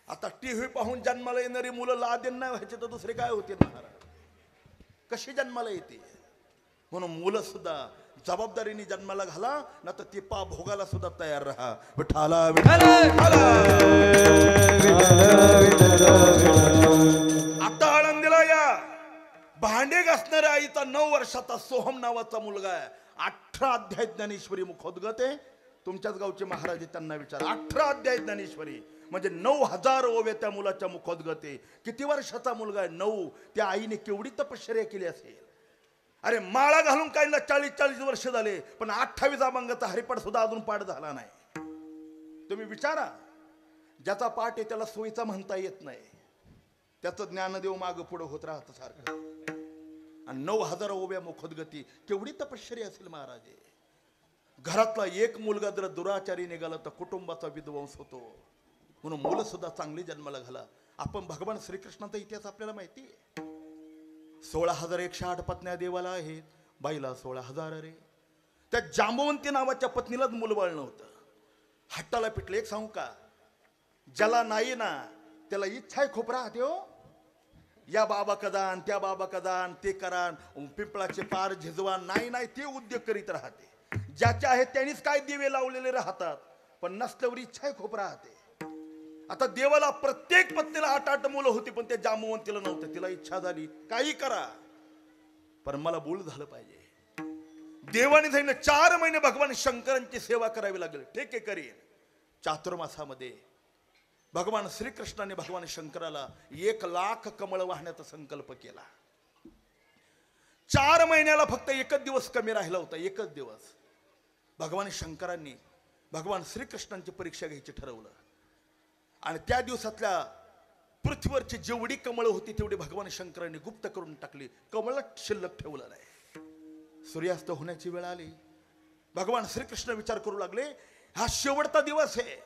आता टीव्ही पाहून जन्माला येणारी मुलं लादेन नाही व्हायचे तर दुसरे काय होते महाराज? कशी जन्माला येते? म्हणून मुलं सुद्धा जबाबदारीने जन्माला घाला, ना तर ती पा भोगाला सुद्धा तयार राहा. विठाला आता आळंदीला या भांडे घासणाऱ्या आईचा 9 वर्षाचा सोहम नावाचा मुलगा आहे. 18 अध्याय ज्ञानेश्वरी मुखोद्गत आहे. तुमच्याच गावचे महाराज त्यांना विचार. 18 अध्याय ज्ञानेश्वरी म्हणजे 9,000 ओव्या त्या मुलाच्या मुखोद्गत आहे. किती वर्षाचा मुलगा आहे? 9. त्या आईने केवढी तपश्चर्या केली असेल. अरे माळा घालून काही ना 40-40 वर्ष झाले, पण 28 अभंगाचा हरिपाठ सुद्धा अजून पाठ झाला नाही. तुम्ही विचारा, ज्याचा पाठ आहे त्याला सोयीचा म्हणता येत नाही. त्याचं ज्ञानदेव माग पुढे होत राहत सारखं. आणि 9,000 ओव्या मुखोद्गती, केवढी तपश्चर्या असेल महाराज. घरातला एक मुलगा जर दुराचारी निघाला तर कुटुंबाचा विध्वंस होतो. म्हणून मुलं सुद्धा चांगली जन्माला घाला. आपण भगवान श्रीकृष्णाचा इतिहास आपल्याला माहिती आहे. 16,108 पत्न्या देवाला आहेत. बाईला 16,000 रे. त्या जांबवंती नावाच्या पत्नीलाच मुलबाळ नव्हतं. हट्टाला पिटले. एक सांगू का, ज्याला नाही ना त्याला इच्छा खूप राहते हो. या बाबा कदान, त्या बाबा कदान, ते करान, पिंपळाचे पार झिजवा, नाही नाही ते उद्योग करीत राहते. ज्याच्या आहेत त्यांनीच काय दिवे लावलेले राहतात, पण नसल्यावर इच्छा खूप राहते. आता देवाला प्रत्येक पत्नीला 8-8 मुलं होती, पण त्या जांबवंतीला नव्हतं. तिला इच्छा झाली काही करा, पण मला बोल झालं पाहिजे. देवाने सांगितलं 4 महिने भगवान शंकरांची सेवा करावी लागेल. ठीक आहे, करीन. चातुर्मासामध्ये भगवान श्रीकृष्णाने भगवान शंकराला 1 लाख कमळ वाहण्याचा संकल्प केला. 4 महिन्याला फक्त 1 दिवस कमी राहिला होता. 1 दिवस भगवान शंकरांनी भगवान श्रीकृष्णांची परीक्षा घ्यायची ठरवलं. आणि त्या दिवसातल्या पृथ्वीवरची जेवढी कमळ होती तेवढी भगवान शंकरांनी गुप्त करून टाकली. कमळ शिल्लक ठेवलं नाही. सूर्यास्त होण्याची वेळ आली. भगवान श्रीकृष्ण विचार करू लागले, हा शेवटचा दिवस आहे.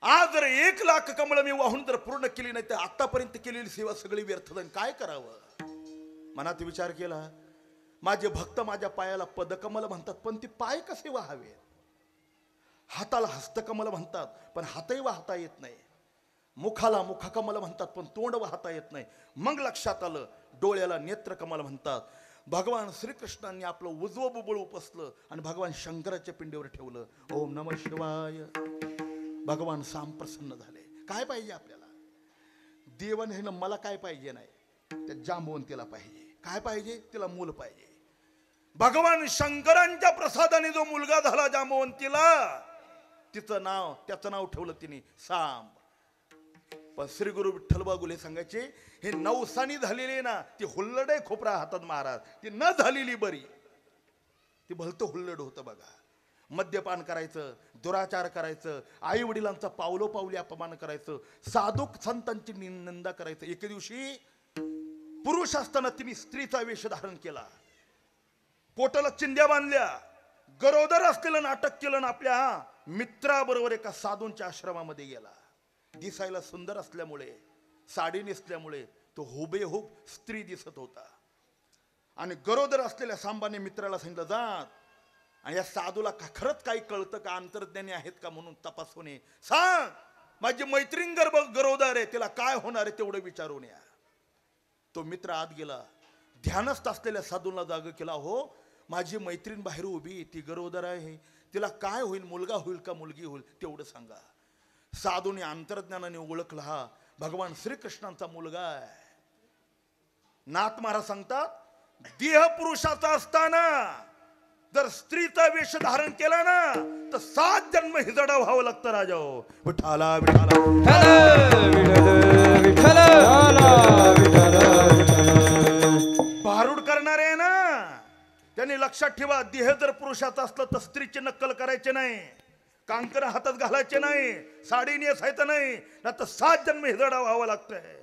आज जर 1 लाख कमळ मी वाहून जर पूर्ण केली नाही तर आतापर्यंत केलेली सेवा सगळी व्यर्थ जाईल. काय करावं? मनात विचार केला, माझे भक्त माझ्या पायाला पदकमल म्हणतात, पण ते पाय कसे वाहावे? हाताला हस्तकमल म्हणतात, पण हातही वाहता येत नाही. मुखाला मुखकमल म्हणतात, पण तोंड वाहता येत नाही. मग लक्षात आलं, डोळ्याला नेत्रकमल म्हणतात. भगवान श्रीकृष्णांनी आपलं उजवं बुबुळ उपसलं आणि भगवान शंकराच्या पिंडीवर ठेवलं. ओम नमः शिवाय. भगवान साम प्रसन्न झाले. काय पाहिजे आपल्याला? देवाने ना मला काय पाहिजे नाही, त्या जांबवंतीला पाहिजे. काय पाहिजे? तिला मूल पाहिजे. भगवान शंकरांच्या प्रसादाने जो मुलगा झाला जांबवंतीला, त्याचं नाव ठेवलं तिने सांब. पण श्री गुरु विठ्ठल बागुले सांगायचे, हे नवसानी झालेली ना ती हुल्लड आहे खोपरा हातात महाराज. ती न झालेली बरी. ती भलतं हुल्लड होतं बघा. मद्यपान करायचं, दुराचार करायचं, आई वडिलांचा पावलोपावली अपमान करायचं, साधुक संतांची निंदा करायचं. एके दिवशी पुरुष असताना तिने स्त्रीचा वेश धारण केला. पोटाला चिंध्या बांधल्या, गरोदर असलेलं नाटक केलं, आपल्या मित्राबरोबर एका साधूंच्या आश्रमामध्ये गेला. दिसायला सुंदर असल्यामुळे, साडी नेसल्यामुळे तो हुबेहूब स्त्री दिसत होता. आणि गरोदर असलेल्या सांबाने मित्राला सांगितलं, जा आणि या साधूला खरंच काही कळतं का, अंतर्ज्ञानी आहेत का म्हणून तपासून ये. सांग, माझी मैत्रीण गरोदर आहे, तिला काय होणार आहे तेवढं विचारून या. तो मित्र आत गेला. ध्यानस्थ असलेल्या साधूला जाग केला. हो, माझी मैत्रीण बाहेर उभी, ती गरोदर आहे, तिला काय होईल, मुलगा होईल का मुलगी होईल तेवढं सांगा. साधूने अंतर्ज्ञानाने ओळखला, हा भगवान श्रीकृष्णांचा मुलगा आहे. नाथ महाराज सांगतात, देह पुरुषाचा असताना जर स्त्रीचा वेश धारण केला ना तर 7 जन्म हिजडा व्हावं लागतं राजा. विठाला विठाला भारूड करणारे आहे ना, त्यांनी लक्षात ठेवा, देह जर पुरुषाचा असलं तर स्त्रीची नक्कल करायचे नाही, कांकर हातात घालायचे नाही, साडी नेसायचं नाही, तर 7 जन्म हिजडा व्हावं लागतंय.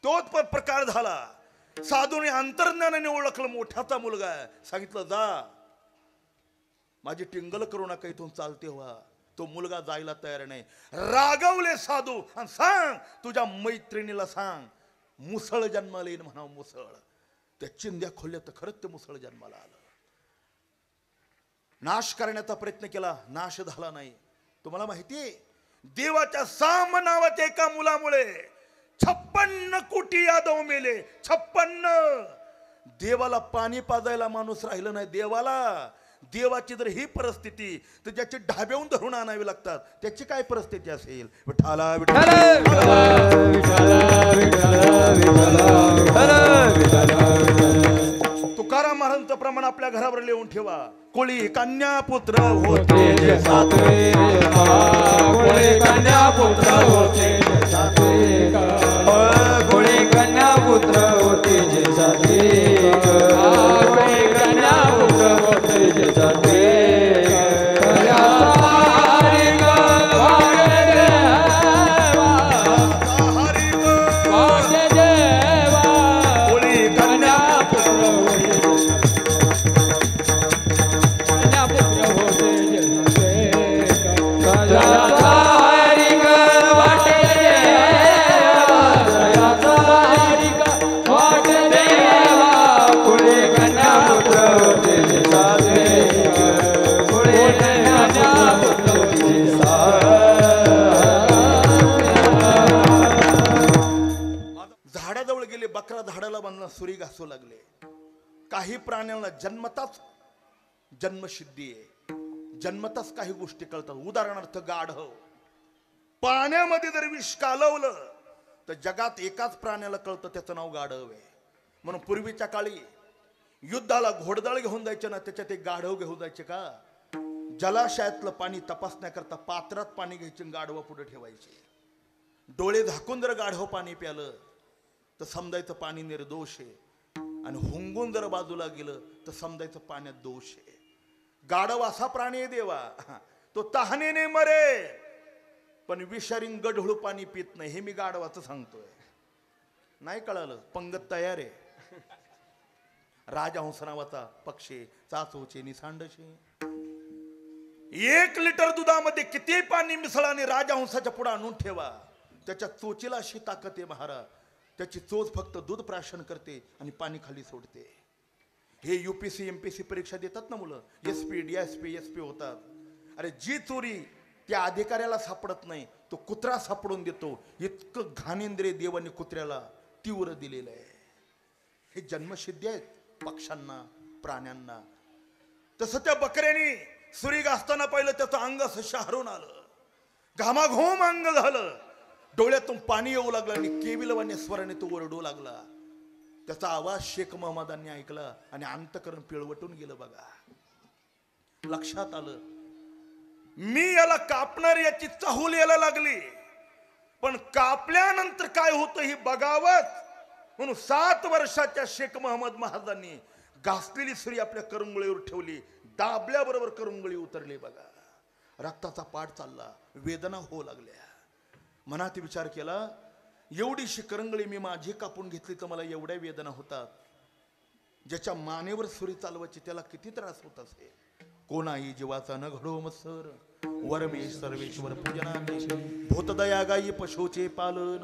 तोच पण प्रकार झाला. साधूने अंतर्ज्ञानाने ओळखलं मोठ्याचा मुलगा आहे. सांगितलं जा, माझी टिंगल करू नका, इथून चालते व्हा. तो मुलगा जायला तयार नाही. रागवले साधू आणि सांग तुझ्या मैत्रिणीला सांग मुसळ जन्माला येईल म्हणा. मुसळ त्या चिंध्या खोलल्या तर खरंच ते मुसळ जन्माला आलं. नाश करण्याचा प्रयत्न केला, नाश झाला नाही. तुम्हाला माहितीये देवाच्या साम नावाच्या एका मुलामुळे 56 कोटी यादव मेले. 56. देवाला पाणी पाजायला माणूस राहिलं नाही. देवाची जर ही परिस्थिती तर ज्याची ढाब्याहून धरून आणावी लागतात त्याची काय परिस्थिती असेल. विठाला तुकाराम महाराजांचं प्रमाण आपल्या घरावर लिहून ठेवा. कोळी कन्या पुत्र होते जे सातवे, कोळी कन्या पुत्र होते जे सातवे, कोळी कन्या पुत्र होते जे सातवे, कोळी कन्या पुत्र होते जे सातवे. झाडाजवळ गेले, बकरा झाडाला बांधला, सुरी घासू लागले. काही प्राण्यांना जन्मताच जन्मसिद्धी आहे, जन्मताच काही गोष्टी कळतात. उदाहरणार्थ गाढव. पाण्यामध्ये जर विष कालवलं तर जगात एकाच प्राण्याला कळतं, त्याचं नाव गाढव आहे. म्हणून पूर्वीच्या काळी युद्धाला घोडदळ घेऊन जायचे ना, त्याच्यात एक गाढव घेऊन जायचे का. जलाशयातलं पाणी तपासण्याकरता पात्रात पाणी घ्यायचे, गाढवा पुढे ठेवायचे. डोळे झाकून जर गाढव पाणी प्यालं तर समजायचं पाणी निर्दोष आहे, आणि हुंगून जर बाजूला गेलं तर समजायचं पाण्यात दोष आहे. गाढव असा प्राणी आहे देवा, तो तहानेने मरे पण विषारीन गढूळ पाणी पित नाही. हे मी गाढवाचं सांगतोय, नाही कळालं. पंगत तयार आहे. राजहंस नावाचा पक्षी, चाचोचे निसांडशे. 1 लिटर दुधामध्ये किती पाणी मिसळा आणि राजहंसाच्या पुढे आणून ठेवा, त्याच्या चोचीला अशी ताकद आहे महाराज. त्याची चोच फक्त दूध प्राशन करते आणि पाणी खाली सोडते. हे UPSC MPSC परीक्षा देतात ना मुलं, SP DSP SP होतात. अरे जी चोरी त्या अधिकाऱ्याला सापडत नाही तो कुत्रा सापडून देतो. इतकं घाणेंद्रिय देवाने कुत्र्याला तीव्र दिलेलं आहे. हे जन्मसिद्धी आहेत पक्ष्यांना, प्राण्यांना. तसं त्या बकऱ्याने सुरी घासताना पाहिलं, त्याचं अंग असं शहरून आलं, घामाघूम अंग झालं, डोळ्यातून पाणी येऊ लागलं आणि केविलवाने स्वराने तो ओरडू लागला. त्याचा आवाज शेख महम्मदांनी ऐकला आणि अंतकरण पिळवटून गेलं. बघा, लक्षात आलं मी याला कापणार, याची चाहूल यायला लागली. पण कापल्यानंतर काय होतं हे बघावंच म्हणून 7 वर्षाच्या शेख महम्मद महाराजांनी घासलेली सुरी आपल्या करंगळीवर ठेवली. दाबल्याबरोबर करंगळी उतरली. बघा, रक्ताचा पाठ चालला, वेदना होऊ लागल्या. मनात विचार केला, एवढीशी करंगळी मी माझी कापून घेतली तर मला एवढ्या वेदना होतात. ज्याच्या मानेवर सुरी चालवायची त्याला किती त्रास होत असेल. कोणाही जीवाचा न घडो मत्सर, वरमे सर्वेश्वर पूजनाने, भूतदया गायी पशुचे पालन,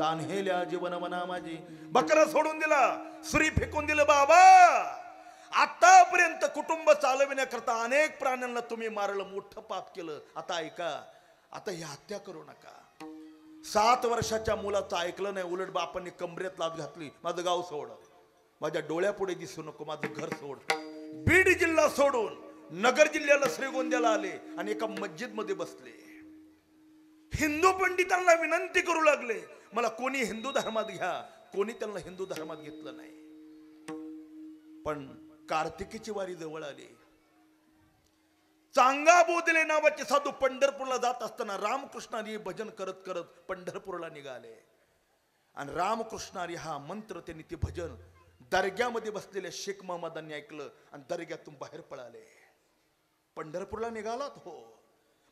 तान्हेल्या जीवन मना माझे. बकरा सोडून दिला, सुरी फेकून दिलं. बाबा, आतापर्यंत कुटुंब चालविण्याकरता अनेक प्राण्यांना तुम्ही मारलं, मोठं पाप केलं. आता ऐका, आता ही हत्या करू नका. 7 वर्षाच्या मुलाचं ऐकलं नाही, उलट बापांनी कमरेत लाथ घातली, माझं गाव सोड, माझ्या डोळ्यापुढे दिसू नको, माझं घर सोड. बीड जिल्हा सोडून नगर जिल्ह्याला श्रीगोंद्याला आले आणि एका मस्जिद मध्ये बसले. हिंदू पंडितांना विनंती करू लागले, मला कोणी हिंदू धर्मात घ्या. कोणी त्यांना हिंदू धर्मात घेतलं नाही. पण कार्तिकीची वारी जवळ आली. चांगा बोधले नावाचे साधू पंढरपूरला जात असताना रामकृष्णारी भजन करत करत पंढरपूरला निघाले आणि रामकृष्णारी हा मंत्र त्यांनी ते भजन दर्ग्यामध्ये बसलेल्या शेख महम्मदांनी ऐकलं आणि दर्ग्यातून बाहेर पळाले. पंढरपूरला निघालात हो,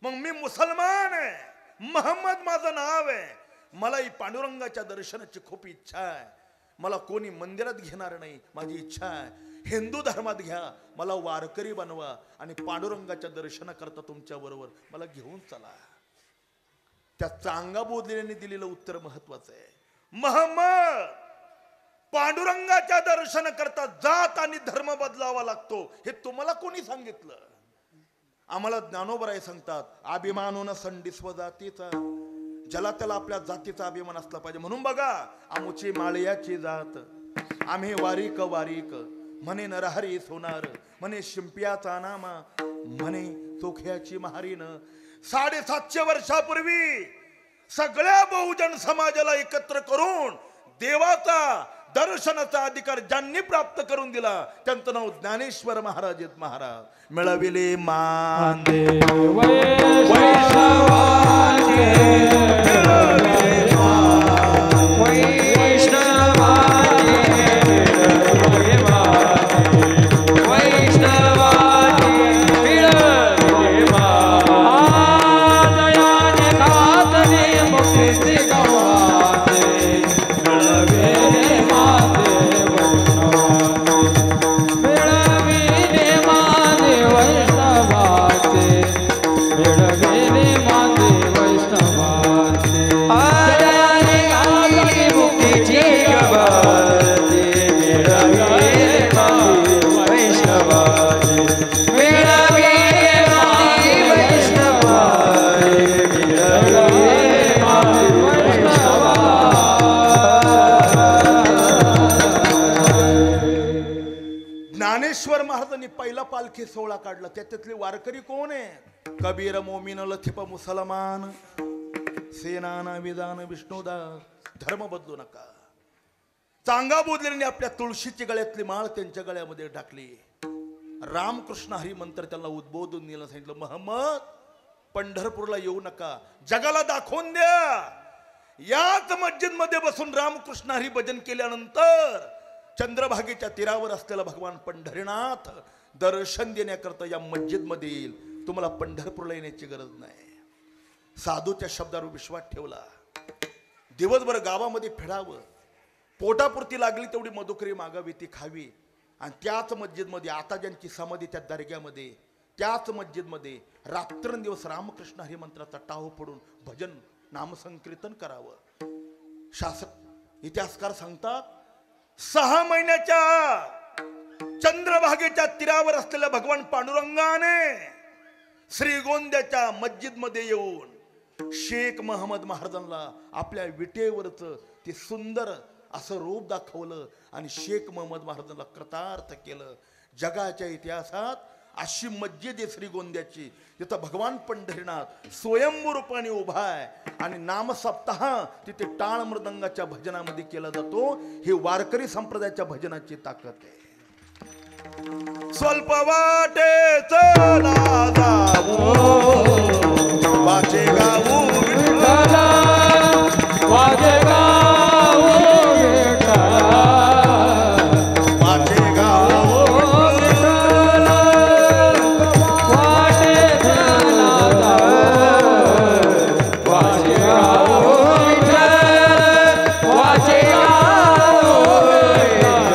मग मी मुसलमान आहे, महम्मद माझं नाव आहे, मलाही पांडुरंगाच्या दर्शनाची खूप इच्छा आहे, मला कोणी मंदिरात घेणार नाही, माझी इच्छा आहे हिंदू धर्मात घ्या, मला वारकरी बनवा आणि पांडुरंगाच्या दर्शनाकरता तुमच्या बरोबर मला घेऊन चला. त्या चांगा बोधलेल्याने दिलेलं उत्तर महत्वाचं आहे. महम्मद, पांडुरंगाच्या दर्शन करता जात आणि धर्म बदलावा लागतो हे तुम्हाला कोणी सांगितलं? आम्हाला ज्ञानोबराय सांगतात, अभिमानून संडिस्व जातीचा, ज्याला त्याला आपल्या जातीचा अभिमान असला पाहिजे. म्हणून बघा, आमुची माळयाची जात, आम्ही वारीक वारीक, म्हणे नरहरी सोनार, म्हणे शिंप्याचा नामा, म्हणे चोख्याची महारीन. 750 वर्षापूर्वी सगळ्या बहुजन समाजाला एकत्र करून देवाचा दर्शनाचा अधिकार ज्यांनी प्राप्त करून दिला त्यांचं नाव ज्ञानेश्वर महाराज आहेत. महाराज मिळविले मान ज्ञानेश्वर महाराजांनी पहिला पालखी सोहळा काढला. त्यातले वारकरी कोण आहे? कबीर, मोमीन, लथिफ, मुसलमान, सेनाना, विधान, विष्णुदास. धर्म बदलू नका. चांगा बोधलेने आपल्या तुळशीची गळ्यातली माळ त्यांच्या गळ्यामध्ये टाकली. रामकृष्ण हरी मंत्र त्यांना उद्बोधून दिलं. सांगितलं, महम्मद, पंढरपूरला येऊ नका, जगाला दाखवून द्या. याच मस्जिद मध्ये बसून रामकृष्ण हरी भजन केल्यानंतर चंद्रभागेच्या तीरावर असलेला भगवान पंढरीनाथ दर्शन देण्याकरता या मस्जिद मध्ये येईल. तुम्हाला पंढरपूरला येण्याची गरज नाही. साधूच्या शब्दावर विश्वास ठेवला. दिवसभर गावामध्ये फिरावं, पोटापुरती लागली तेवढी मधुकरी मागावी, ती खावी, आणि त्याच मस्जिदमध्ये आता ज्यांची समाधी त्या दर्ग्यामध्ये, त्याच मस्जिदमध्ये रात्रंदिवस रामकृष्ण हरी मंत्राचा टाहो पडून भजन नामसंकीर्तन करावं. शासक इतिहासकार सांगतात, 6 महिन्याच्या चंद्रभागेच्या तीरावर असलेल्या भगवान पांडुरंगाने श्रीगोंद्याच्या मस्जिद मध्ये येऊन शेख महम्मद महाराजांना आपल्या विटेवरच ते सुंदर असं रूप दाखवलं आणि शेख महम्मद महाराजांना कृतार्थ केलं. जगाच्या इतिहासात अशी मस्जिद आहे श्रीगोंद्याची, तिथं भगवान पंढरीनाथ स्वयंभू रूपाने उभा आहे आणि नामसप्ताह तिथे टाळ मृदंगाच्या भजनामध्ये केला जातो. ही वारकरी संप्रदायाच्या भजनाची ताकद आहे. स्वल्प वाटे चला जाऊ, वाचे गाऊ विठ्ठला, वाचे गाऊ विठ्ठला, वाचे गाऊ विठ्ठला, वाटे चला जाऊ, वाचे गाऊ विठ्ठला, वाचे गाऊ विठ्ठला,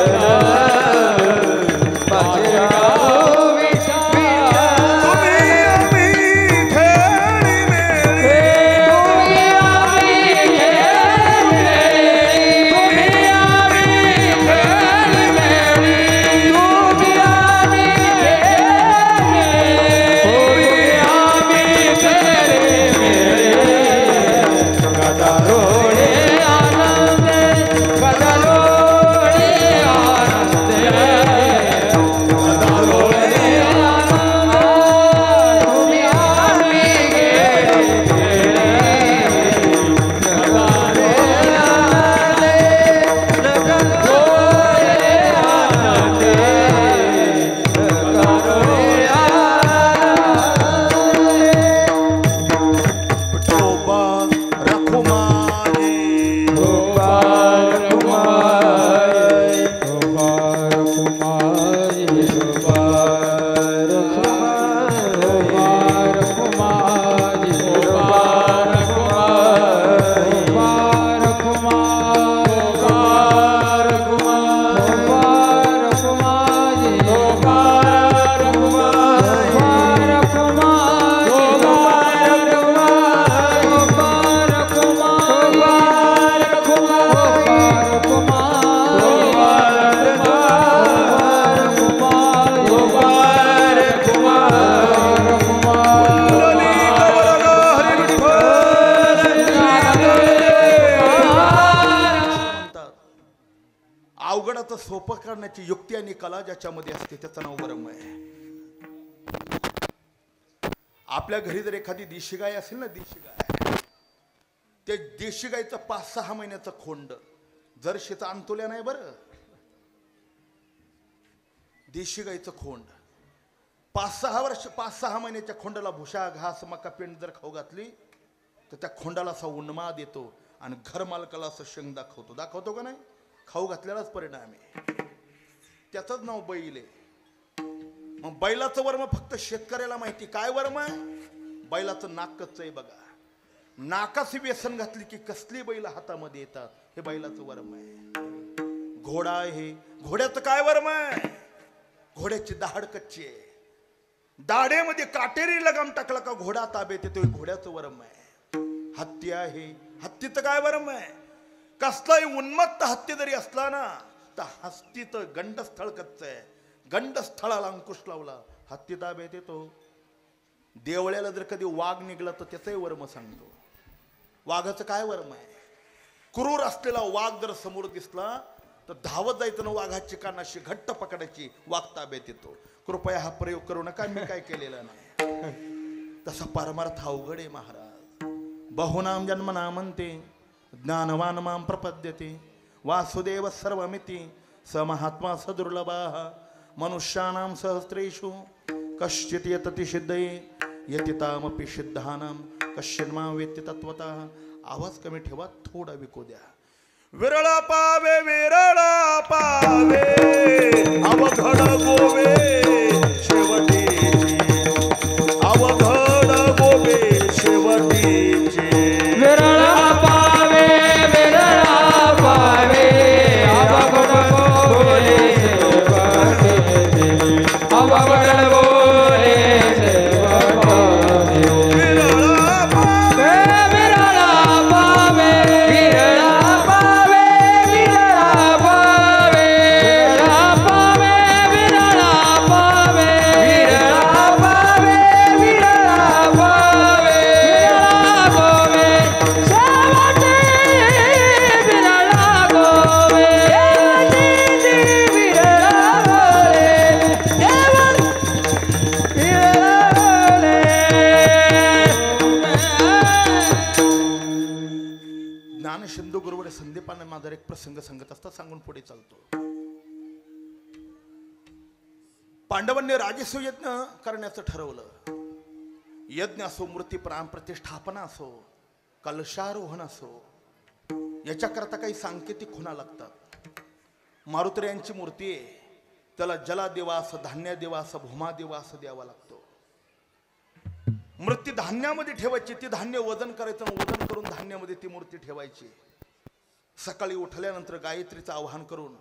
वाचे गाऊ विठ्ठला. अवघडाचं सोपं करण्याची युक्ती आणि कला ज्याच्यामध्ये असते त्याचं नाव वरम आहे. आपल्या घरी जर एखादी देशी गाय असेल ना, देशी गाय, ते देशी गायचं 5-6 महिन्याचं खोंड जर्शीचं आणतोल्या नाही बरं. देशी गायचं खोंड 5-6 महिन्याच्या खोंडाला भुसा घास मका पेंड जर खाऊ घातली तर त्या खोंडाला असा उन्माद येतो आणि घर मालकाला असं शेंग दाखवतो का नाही. खाऊ घातल्यालाच परिणाम आहे. त्याचंच नाव बैल आहे. मग बैलाचं वर्म फक्त शेतकऱ्याला माहिती. काय वर्म आहे? बैलाचं नाक कच्चं आहे बघा. नाकाशी व्यसन घातली की कसली बैल हातामध्ये येतात, हे बैलाचं वर्म आहे. घोडा आहे, घोड्याचं काय वर्म आहे? घोड्याची दाढ कच्ची आहे. दाढेमध्ये काटेरी लगाम टाकला का घोडा ताब्यात येतो, घोड्याचं वर्म आहे. हत्ती आहे, हत्तीचं काय वर्म आहे? कसलाही उन्मत्त हत्ती जरी असला ना तर हत्तीचं गंडस्थळ कच्च आहे. गंडस्थळाला अंकुश लावला हत्ती ताब्यात येतो. देवळ्याला जर कधी वाघ निघला तर त्याचंही वर्म सांगतो. वाघाचं काय वर्म आहे? क्रूर असलेला वाघ जर समोर दिसला तर धावत जायचं ना, वाघाची कानाशी घट्ट पकडायची, वाघ ताब्यात येतो. कृपया हा प्रयोग करू नका, मी काय केलेला नाही. तसा परमार्थ अवघड आहे महाराज. बहुनाम जन्मनामन्ते ज्ञानवान मां प्रपद्यते वासुदेव सर्वमिति स महात्मा स दुर्लभः मनुष्याणां सहस्रेषु कश्चित् यतति सिद्धये यतितामपि सिद्धानां कश्चिन्मा वेत्ति तत्वतः. आवाज कमी ठेवा, थोडा विको द्या. विरळा पावे अवघड गोवे शेवटीची, अवघड गोवे शेवटीची. विरळा पावे अवघड गोवे शेवटीची, अवघड गोवे शेवटीची. विरळा पावे ज्ञानसिंधू गुरुवर संदीपाने माझा एक प्रसंग सांगत असता, सांगून पुढे चालतो. पांडवांनी राजसूय यज्ञ करण्याचं ठरवलं. यज्ञ असो, मूर्ती प्राण प्रतिष्ठापना असो, कलशारोहण असो, याच्याकरता काही सांकेतिक खुणा लागतात. मारुती यांची मूर्ती आहे, त्याला जलादिवास, धान्यदिवास, भूमादिवास द्यावा लागतो. मूर्ती धान्यामध्ये ठेवायची, ती धान्य वजन करायचं, वजन करून धान्यामध्ये ती मूर्ती ठेवायची. सकाळी उठल्यानंतर गायत्रीचं आवाहन करून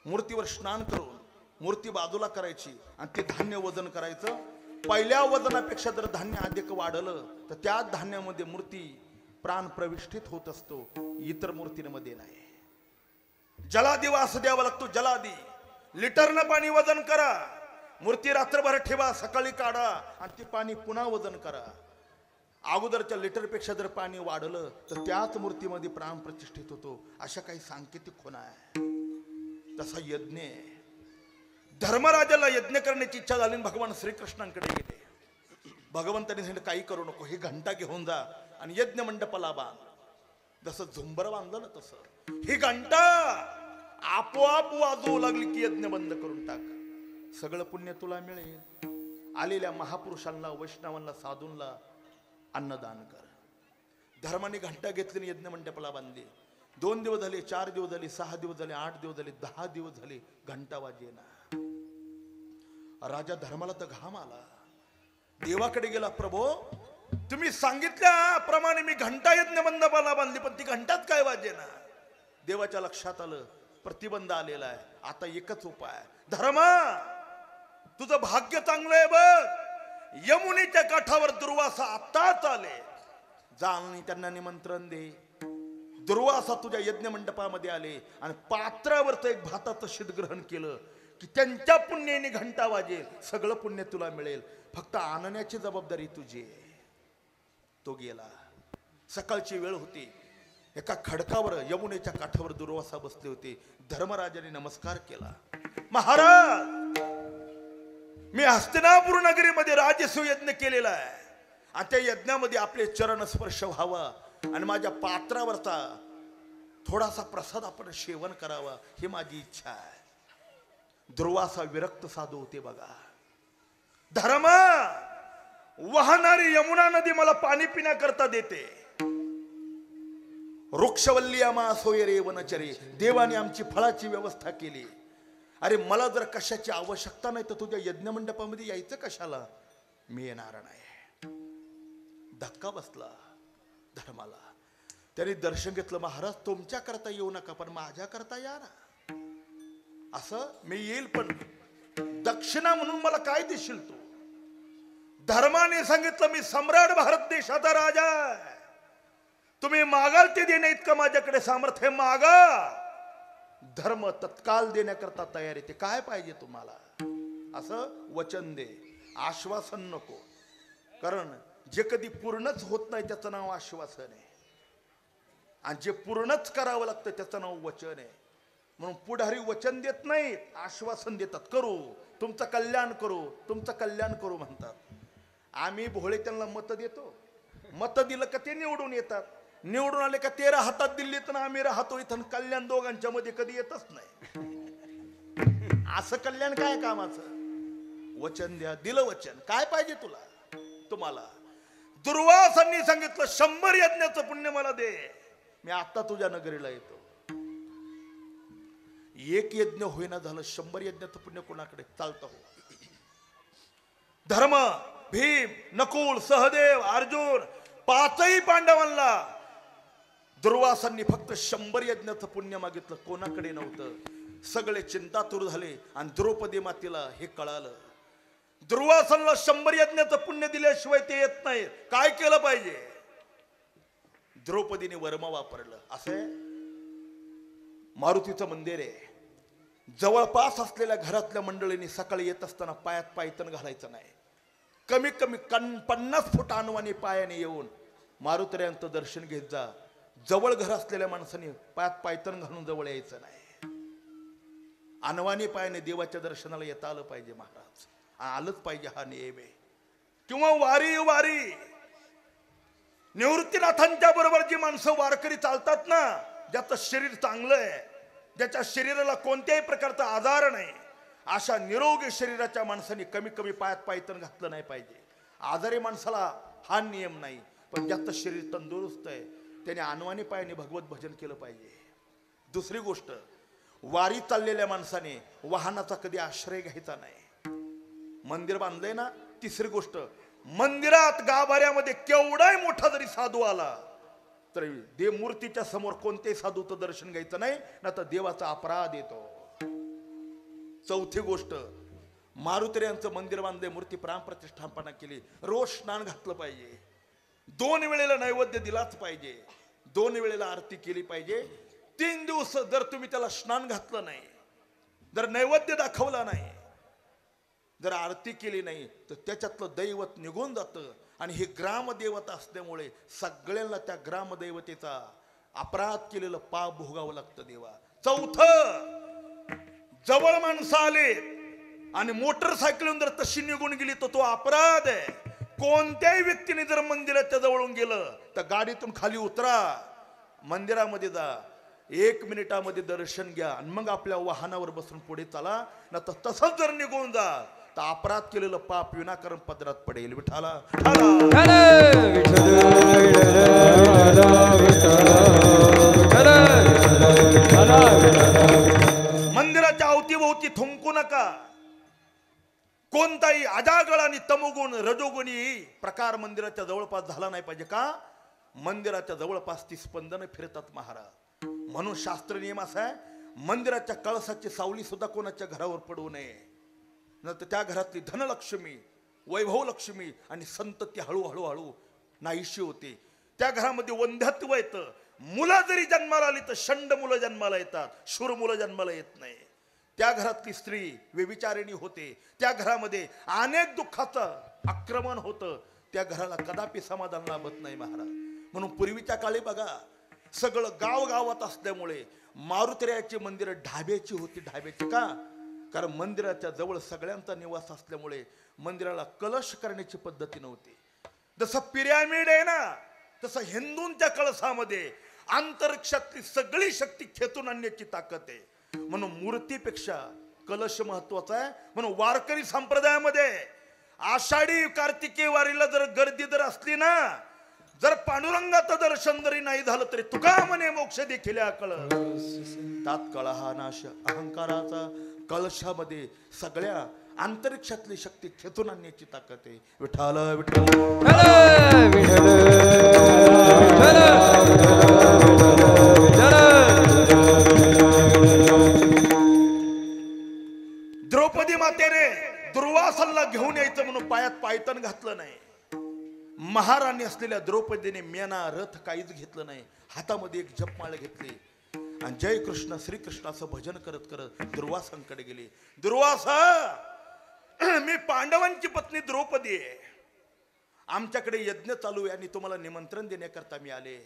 मूर्तीवर स्नान करून मूर्ती बाजूला करायची आणि ते धान्य वजन करायचं. पहिल्या वजनापेक्षा जर धान्य अधिक वाढलं तर त्या धान्यामध्ये मूर्ती प्राण प्रविष्ठित होत असतो, इतर मूर्तींमध्ये नाही. जलादिवास द्यावा लागतो. जलादी लिटरनं पाणी वजन करा, मूर्ती रात्रभर ठेवा, सकाळी काढा आणि ती पाणी पुन्हा वजन करा. अगोदरच्या लिटरपेक्षा जर पाणी वाढलं तर त्याच मूर्तीमध्ये प्राण प्रतिष्ठित होतो. अशा काही सांकेतिक खुणा आहे. तसा यज्ञ आहे. धर्मराजाला यज्ञ करण्याची इच्छा झाली, भगवान श्रीकृष्णांकडे गेले. भगवंतांनी सांगितलं काही करू नको, ही घंटा घेऊन जा आणि यज्ञ मंडपाला बांध. जसं झुंबर बांधलं ना तसं ही घंटा आपोआप वाजवू लागली की यज्ञ बंद करून टाक, सगळं पुण्य तुला मिळेल. आलेल्या महापुरुषांना, वैष्णवांना, साधूंना अन्नदान कर. धर्माने घंटा घेतली, यज्ञ मंडपाला बांधली. 2 दिवस झाले, 4 दिवस झाले, 6 दिवस झाले, 8 दिवस झाले, 10 दिवस झाले, घंटा वाजेना. राजा धर्माला तर घाम आला. देवाकडे गेला, प्रभो तुम्ही सांगितल्याप्रमाणे मी घंटा यज्ञ मंडपाला बांधली, पण ती घंटाच काय वाजेना. देवाच्या लक्षात आलं प्रतिबंध आलेला आहे. आता एकच उपाय, धर्मा तुझं भाग्य चांगलं आहे बघ. यमुनेच्या काठावर दुर्वासा आत्ताच आले, जा आणि त्यांना निमंत्रण दे. दुर्वासा तुझ्या यज्ञ मंडपामध्ये आले आणि पात्रावरचं एक भाताचं शीतग्रहण केलं की त्यांच्या पुण्याने घंटा वाजेल, सगळं पुण्य तुला मिळेल, फक्त आणण्याची जबाबदारी तुझी. तो गेला. सकाळची वेळ होती. एका खडकावर यमुनेच्या काठावर दुर्वासा बसले होते. धर्मराजाने नमस्कार केला. महाराज, मी हस्तिनापुर नगरीमध्ये राजसूयज्ञ केलेला आहे आणि त्या यज्ञामध्ये आपले चरण स्पर्श व्हावा आणि माझ्या पात्रावरचा थोडासा प्रसाद आपण सेवन करावा ही माझी इच्छा आहे. दुर्वासा विरक्त साधू होते बघा. धर्म, वाहणारी यमुना नदी मला पाणी पिण्याकरता देते. वृक्षवल्ली आम्हा सोय रे वनचरे, देवाने आमची फळाची व्यवस्था केली. अरे मला जर कशाची आवश्यकता नाही तर तुझ्या यज्ञ मंडपामध्ये यायचं कशाला? मी येणार नाही. धक्का बसला धर्माला. त्याने दर्शन घेतलं. महाराज, तुमच्या करता येऊ नका पण माझ्या करता या ना. असं मी येईल पण दक्षिणा म्हणून मला काय देशील तू? धर्माने सांगितलं, मी सम्राट भारत देशाचा राजा आहे. तुम्ही मागाल ते देणे इतकं माझ्याकडे सामर्थ्य, मागा. धर्म तत्काल देण्याकरता तयार आहे. ते काय पाहिजे तुम्हाला? असं वचन दे, आश्वासन नको. कारण जे कधी पूर्णच होत नाही त्याचं नाव आश्वासन आहे आणि जे पूर्णच करावं लागतं त्याचं नाव वचन आहे. म्हणून पुढारी वचन देत नाहीत, आश्वासन देतात. करू, तुमचं कल्याण करू, तुमचं कल्याण करू म्हणतात. आम्ही भोळे त्यांना मत देतो. मत दिलं का ते निवडून येतात. निवडून आले का ते राहतात दिल्लीत ना आम्ही राहतो इथं. कल्याण दोघांच्या मध्ये कधी येतच नाही. असं कल्याण काय कामाचं? वचन द्या. दिलं वचन. काय पाहिजे तुला? तुम्हाला दुर्वासांनी सांगितलं, 100 यज्ञाचं पुण्य मला दे, मी आता तुझ्या नगरीला येतो. एक यज्ञ होईना झालं, 100 यज्ञाचं पुण्य कोणाकडे चालतं हो? धर्म, भीम, नकुल, सहदेव, अर्जुन, 5ही पांडवांना दुर्वासांनी फक्त 100 यज्ञाचं पुण्य मागितलं. कोणाकडे नव्हतं. सगळे चिंतातुर झाले आणि द्रौपदी मातेला हे कळालं. दुर्वासांना 100 यज्ञाचं पुण्य दिल्याशिवाय ते येत नाही. काय केलं पाहिजे? द्रौपदीने वर्म वापरलं. असे मारुतीचं मंदिर आहे. जवळपास असलेल्या घरातल्या मंडळींनी सकाळी येत असताना पायात पायतन घालायचं नाही. कमी कमी 50 फूट अनवाणी पायाने येऊन मारुतीयांचं दर्शन घेत जा. जवळ घर असलेल्या माणसाने पायात पायतन घालून जवळ यायचं नाही. अनवाणी पायाने देवाच्या दर्शनाला येता आलं पाहिजे. महाराज, आलंच पाहिजे, हा नियम आहे. किंवा वारी निवृत्तीनाथांच्या बरोबर जी माणसं वारकरी चालतात ना, ज्याचं शरीर चांगलं आहे, ज्याच्या शरीराला कोणत्याही प्रकारचा आजार नाही, अशा निरोगी शरीराच्या माणसाने कमी कमी पायात पायतन घातलं नाही पाहिजे. आजारी माणसाला हा नियम नाही. पण ज्याचं शरीर तंदुरुस्त आहे त्याने अनवाणी पायाने भगवत भजन केलं पाहिजे. दुसरी गोष्ट, वारी चाललेल्या माणसाने वाहनाचा कधी आश्रय घ्यायचा नाही. मंदिर बांधलंय ना. तिसरी गोष्ट, मंदिरात गाभाऱ्यामध्ये केवढाही मोठा जरी साधू आला तरी देव मूर्तीच्या समोर कोणतेही साधूचं दर्शन घ्यायचं नाही, ना तर देवाचा अपराध येतो. चौथी गोष्ट, मारुतीयांचं मंदिर बांधले, मूर्ती प्राण प्रतिष्ठापना केली, रोज स्नान घातलं पाहिजे. 2 वेळेला नैवेद्य दिलाच पाहिजे. 2 वेळेला आरती केली पाहिजे. 3 दिवस जर तुम्ही त्याला स्नान घातलं नाही, जर नैवेद्य दाखवला नाही, जर आरती केली नाही तर त्याच्यातलं दैवत निघून जातं. आणि हे ग्रामदेवता असल्यामुळे सगळ्यांना त्या ग्रामदैवतेचा अपराध केलेलं पाप भोगावं लागतं देवा. चौथं, जवळ माणसं आले आणि मोटरसायकलून जर तशी निघून गेली तर तो अपराध आहे. कोणत्याही व्यक्तीने जर मंदिराच्या जवळून गेलं तर गाडीतून खाली उतरा, मंदिरामध्ये जा, 1 मिनिटामध्ये दर्शन घ्या आणि मग आपल्या वाहनावर बसून पुढे चला. ना तर तसंच जर निघून जा तर अपराध केलेलं पाप विनाकारण पदरात पडेल. विठाला मंदिराच्या अवतीभोवती थुंकू नका. कोणताही अजागळ आणि तमोगुण रजोगुणी प्रकार मंदिराच्या जवळपास झाला नाही पाहिजे. का? मंदिराच्या जवळपास ती स्पंदन फिरतात महाराज. म्हणून शास्त्र नियम असा आहे, मंदिराच्या कळसाची सावली सुद्धा कोणाच्या घरावर पडू नये. नंतर त्या घरातली धनलक्ष्मी, वैभवलक्ष्मी आणि संतती हळूहळू नाहीशी होते. त्या घरामध्ये वंध्यत्व येतं. मुलं जरी जन्माला आली तर षंड मुलं जन्माला येतात, शूर मुलं जन्माला येत नाही. त्या घरातली स्त्री व्यभिचारिणी होते. त्या घरामध्ये अनेक दुःखाचं आक्रमण होतं. त्या घराला कदापि समाधान लाभत नाही महाराज. म्हणून पूर्वीच्या काळी बघा, सगळं गावात असल्यामुळे मारुतीरायाची मंदिरं ढाब्याची होती. ढाब्याची का? कारण मंदिराच्या जवळ सगळ्यांचा निवास असल्यामुळे मंदिराला कलश करण्याची पद्धती नव्हती. जसं पिरॅमिड आहे ना, तसं हिंदूंच्या कळसामध्ये अंतरिक्षातली सगळी शक्ती खेचून आणण्याची ताकद आहे. म्हणून मूर्तीपेक्षा कलश महत्वाचा आहे. म्हणून वारकरी संप्रदायामध्ये आषाढी कार्तिकी वारीला जर गर्दी जर असली ना, जर पांडुरंगाचं दर्शन जरी नाही झालं तरी तुका म्हणे मोक्ष देखील कळस. तात्काळ हा नाश अहंकाराचा. कलशामध्ये सगळ्या अंतरिक्षातली शक्ती खेचून आणण्याची ताकद आहे. विठ्ठल द्रौपदी मातेने दुर्वासाला घेऊन यायचं म्हणून पायात पायतन घातलं नाही. महाराणी असलेल्या द्रौपदीने मेना रथ काहीच घेतलं नाही. हातामध्ये एक जपमाळ घेतली आणि जय कृष्ण श्रीकृष्णाचं भजन करत करत दुर्वासांकडे गेली. दुर्वासा, मी पांडवांची पत्नी द्रौपदी आहे. आमच्याकडे यज्ञ चालू आहे आणि तुम्हाला निमंत्रण देण्याकरता मी आले.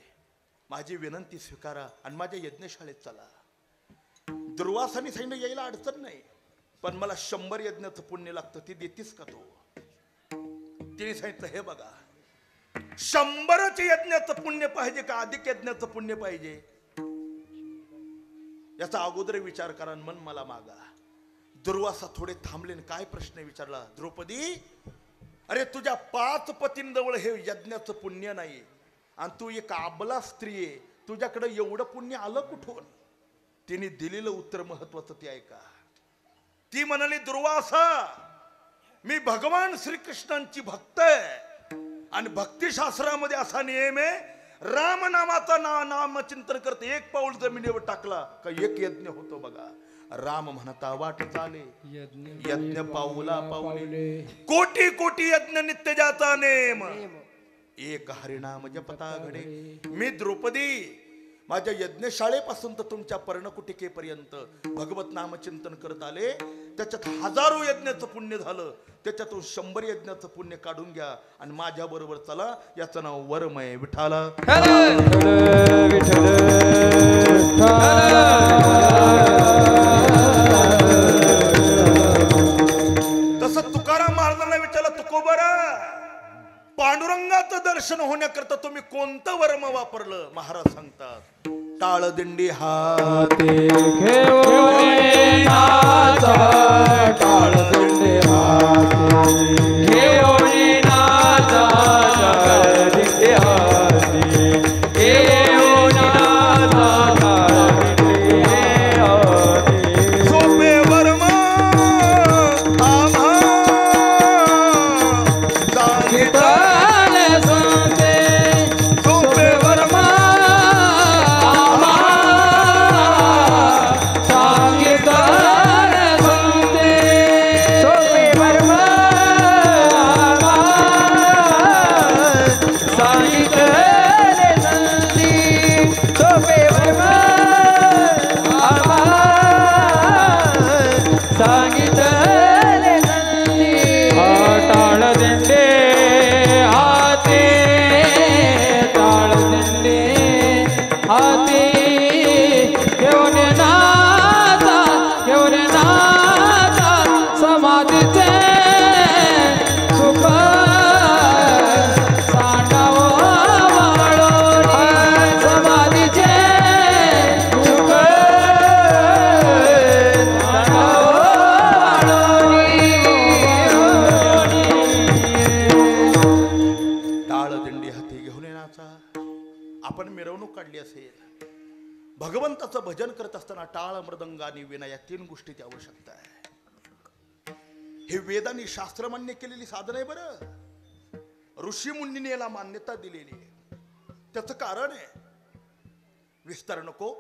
माझी विनंती स्वीकारा आणि माझ्या यज्ञशाळेत चला. दुर्वासाने सांगितलं यायला अडचण नाही, पण मला 100 यज्ञाचं पुण्य लागतं, ती देतीस का तू? तिने सांगितलं हे बघा, 100च यज्ञाचं पुण्य पाहिजे का अधिक यज्ञाचं पुण्य पाहिजे? याचा अगोदर विचार करा, मन मला मागा. दुर्वासा थोडे थांबले, काय प्रश्न विचारला? द्रौपदी, अरे तुझ्या 5 पतींजवळ हे यज्ञाचं पुण्य नाही आणि तू एक आबला स्त्री आहे, तुझ्याकडे एवढं पुण्य आलं कुठून? तिने दिलेलं उत्तर महत्वाचं ते ऐका. ती म्हणाली, दुर्वासा, मी भगवान श्रीकृष्णांची भक्त आहे आणि भक्तिशास्त्रामध्ये असा नियम आहे, राम नामाचा नामचिंतन करते 1 पाऊल जमिनीवर टाकला का 1 यज्ञ होतो. बघा, राम म्हणता वाट चाले यज्ञ पाऊला पाऊले, कोटी कोटी यज्ञ नित्य जाता नेम, एक हरिनाम जपता घडे. मी द्रौपदी माझ्या यज्ञशाळेपासून तर तुमच्या पर्णकुटिकेपर्यंत भगवत नामचिंतन करत आले. त्याच्यात हजारो यज्ञाचं पुण्य झालं, त्याच्यातून 100 यज्ञाचं पुण्य काढून घ्या आणि माझ्या बरोबर चला. याचं नाव वरमय. विठाला तसं तुकाराम महाराजांना विचारलं, तुकोबरा, पांडुरंगाचं दर्शन होण्याकरता तुम्ही कोणतं वर्म वापरलं? महाराज सांगतात, टाळदिंडी हाते घेऊन नाचा, टाळदिंडी हाते घेऊन नाचा, टाळदिंडी हाते घेऊन नाचा, टाळदिंडी हाते. सोपे वर्म आम्हा सांगितले सांगते, सोपे वर्म भगवंताचं भजन करत असताना टाळ मृदंग आणि वीणा या 3 गोष्टीची आवश्यकता आहे. हे वेदांनी शास्त्रमान्य केलेली साधन आहे. बरं, ऋषी मुनींनी याला मान्यता दिलेली आहे. त्याचं कारण आहे, विस्तार नको.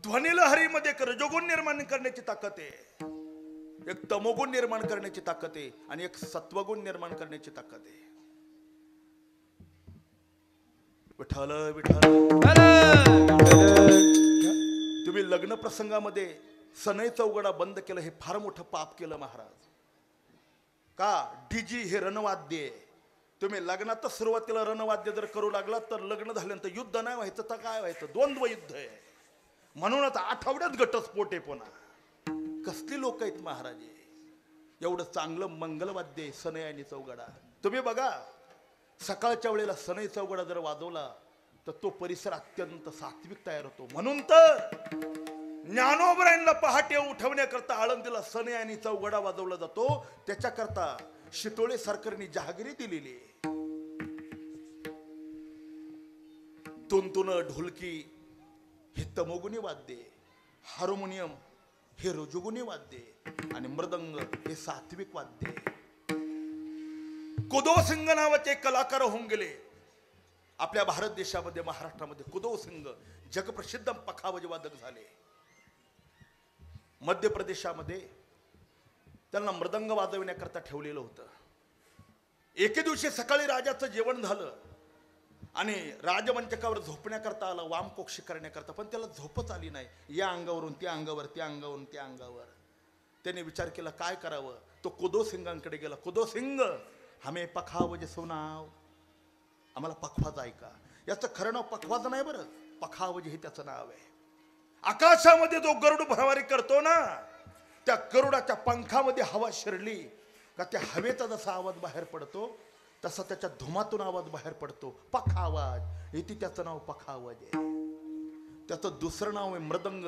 ध्वनिलहरीमध्ये एक रजोगुण निर्माण करण्याची ताकद आहे, एक तमोगुण निर्माण करण्याची ताकद आहे आणि एक सत्वगुण निर्माण करण्याची ताकद आहे. विठ्ठल विठ्ठल. तुम्ही लग्न प्रसंगामध्ये सनई चौघडा बंद केलं, हे फार मोठं पाप केलं महाराज. का? डीजी हे रणवाद्य आहे, तुम्ही लग्नातच सुरुवातीला रणवाद्य जर करू लागला तर लग्न झाल्यानंतर युद्ध नाही व्हायचं तर काय व्हायचं? द्वंद्व युद्ध आहे. म्हणूनच आठवड्यात घटस्फोट आहे. पुन्हा कसली लोक आहेत महाराज. एवढं चांगलं मंगलवाद्य आहे सनई चौघडा. तुम्ही बघा सकाळच्या वेळेला सनई चौघडा जर वाजवला तर तो परिसर अत्यंत सात्विक तयार होतो. म्हणून तर ज्ञानोबरायांना पहाटे उठवण्याकरता आळंदीला सनई आणि चौघडा वाजवला जातो. त्याच्याकरता शितोळे सरकारने जहागिरी दिलेली. तुंतुन ढोलकी हे तमोगुणी वाद्य, हार्मोनियम हे रजोगुणी वाद्य आणि मृदंग हे सात्विक वाद्य. कुदो सिंग नावाचे कलाकार होऊन गेले आपल्या भारत देशामध्ये. महाराष्ट्रामध्ये कुदो सिंग जगप्रसिद्ध पखावज वादक झाले. मध्य प्रदेशामध्ये त्यांना मृदंग वाजविण्याकरता ठेवलेलं होतं. एके दिवशी सकाळी राजाचं जेवण झालं आणि राजमंचकावर झोपण्याकरता आला, वामकोक्षी करण्याकरता, पण त्याला झोपच आली नाही. या अंगावरून त्या अंगावर, त्या अंगावरून त्या अंगावर. त्याने विचार केला काय करावं. तो कुदो सिंगांकडे गेला. कुदो सिंग हमें पखावज सुनाव, आम्हाला पखवाज ऐका. याचं खरं नाव पखवाज नाही बरं, पखावज हे त्याचं नाव आहे. आकाशामध्ये जो गरुड भरवारी करतो ना, त्या गरुडाच्या पंखामध्ये हवा शिरली का त्या हवेचा जसा आवाज बाहेर पडतो तसा त्याच्या धुमातून आवाज बाहेर पडतो. पखावाज इथे त्याचं नाव पखावज आहे. त्याचं दुसरं नाव आहे मृदंग.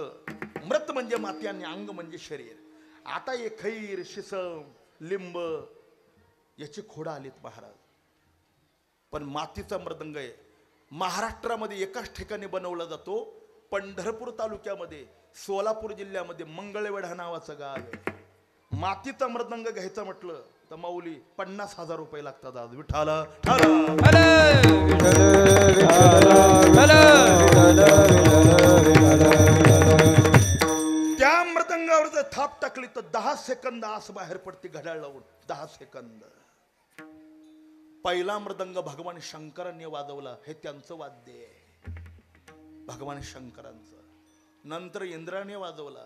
मृत म्हणजे माती आणि अंग म्हणजे शरीर. आता हे खैर, शिसम, लिंब याची खोडं आलीत महाराज. पण मातीचा मृदंग आहे. महाराष्ट्रामध्ये एकाच ठिकाणी बनवला जातो. पंढरपूर तालुक्यामध्ये, सोलापूर जिल्ह्यामध्ये मंगळवेढा नावाचं गाव आहे. मातीचा मृदंग घ्यायचं म्हटलं तर माऊली 50,000 रुपये लागतात. आज विठाला त्या मृदंगावर जर थाप टाकली तर 10 सेकंद आस बाहेर पडते घड्याळ लावून. 10 सेकंद. पहिला मृदंग भगवान शंकरांनी वाजवला. हे त्यांचं वाद्य आहे, भगवान शंकरांचं. नंतर इंद्राने वाजवला,